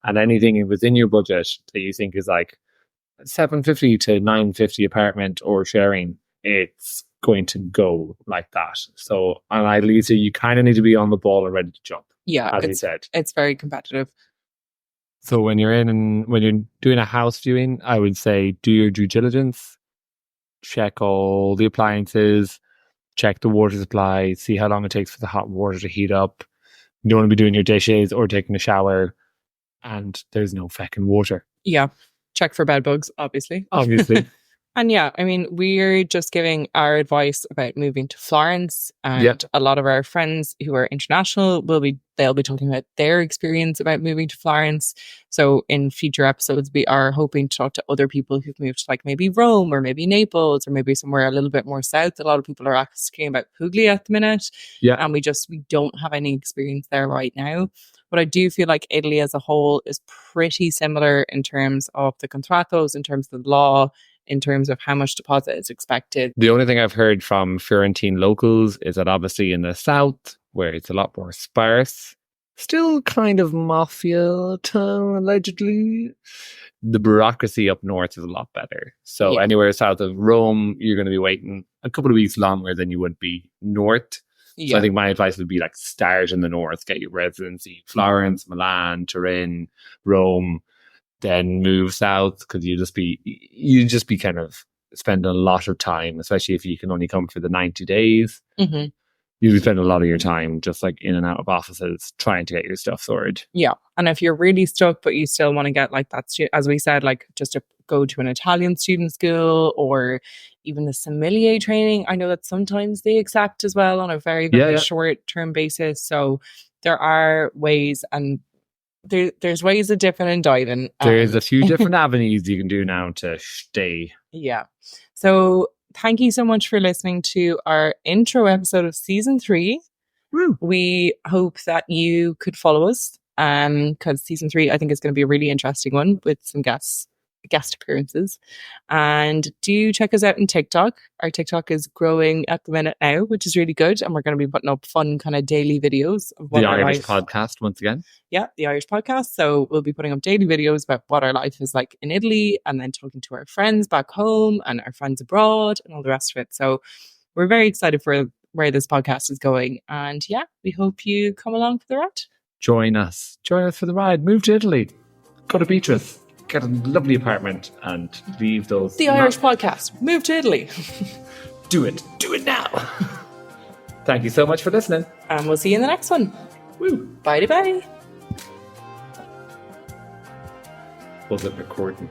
Speaker 2: and anything within your budget that you think is like $750 to $950 apartment or sharing, it's going to go like that. So on Idealista, you kind of need to be on the ball and ready to jump.
Speaker 1: Yeah,
Speaker 2: as we said,
Speaker 1: it's very competitive.
Speaker 2: So when you're doing a house viewing, I would say do your due diligence, check all the appliances, check the water supply, see how long it takes for the hot water to heat up. You don't want to be doing your dishes or taking a shower and there's no feckin' water.
Speaker 1: Yeah. Check for bed bugs, obviously. And yeah, I mean, we're just giving our advice about moving to Florence, and a lot of our friends who are international they'll be talking about their experience about moving to Florence. So in future episodes, we are hoping to talk to other people who've moved to like maybe Rome or maybe Naples or maybe somewhere a little bit more south. A lot of people are asking about Puglia at the minute.
Speaker 2: Yeah.
Speaker 1: And we don't have any experience there right now. But I do feel like Italy as a whole is pretty similar in terms of the contrattos, in terms of the law, in terms of how much deposit is expected.
Speaker 2: The only thing I've heard from Florentine locals is that obviously in the south, where it's a lot more sparse, still kind of mafia town, allegedly, the bureaucracy up north is a lot better. So anywhere south of Rome, you're going to be waiting a couple of weeks longer than you would be north. So I think my advice would be like start in the north, get your residency, Florence, Milan, Turin, Rome, then move south, because you just be kind of spending a lot of time, especially if you can only come for the 90 days.
Speaker 1: Mm-hmm.
Speaker 2: You spend a lot of your time just like in and out of offices trying to get your stuff sorted.
Speaker 1: Yeah. And if you're really stuck, but you still want to get like that, as we said, like just to go to an Italian student school or even the sommelier training, I know that sometimes they accept as well on a very, very short term basis. So there are ways, and there's ways of dipping and diving.
Speaker 2: There's a few different avenues you can do now to stay.
Speaker 1: Yeah. So thank you so much for listening to our intro episode of season 3.
Speaker 2: Woo.
Speaker 1: We hope that you could follow us, because season 3 I think is going to be a really interesting one with some guest appearances. And do check us out on TikTok. Our TikTok is growing at the minute now, which is really good, and we're going to be putting up fun kind of daily videos of what
Speaker 2: the Irish podcast once again.
Speaker 1: Yeah, the Irish podcast. So we'll be putting up daily videos about what our life is like in Italy, and then talking to our friends back home and our friends abroad and all the rest of it. So we're very excited for where this podcast is going, and we hope you come along for the ride.
Speaker 2: Join us for the ride. Move to Italy, go to Beatrice, get a lovely apartment, and leave those.
Speaker 1: The Irish podcast. Move to Italy.
Speaker 2: Do it now. Thank you so much for listening,
Speaker 1: and we'll see you in the next one.
Speaker 2: Woo.
Speaker 1: Bye.
Speaker 2: Was it recording?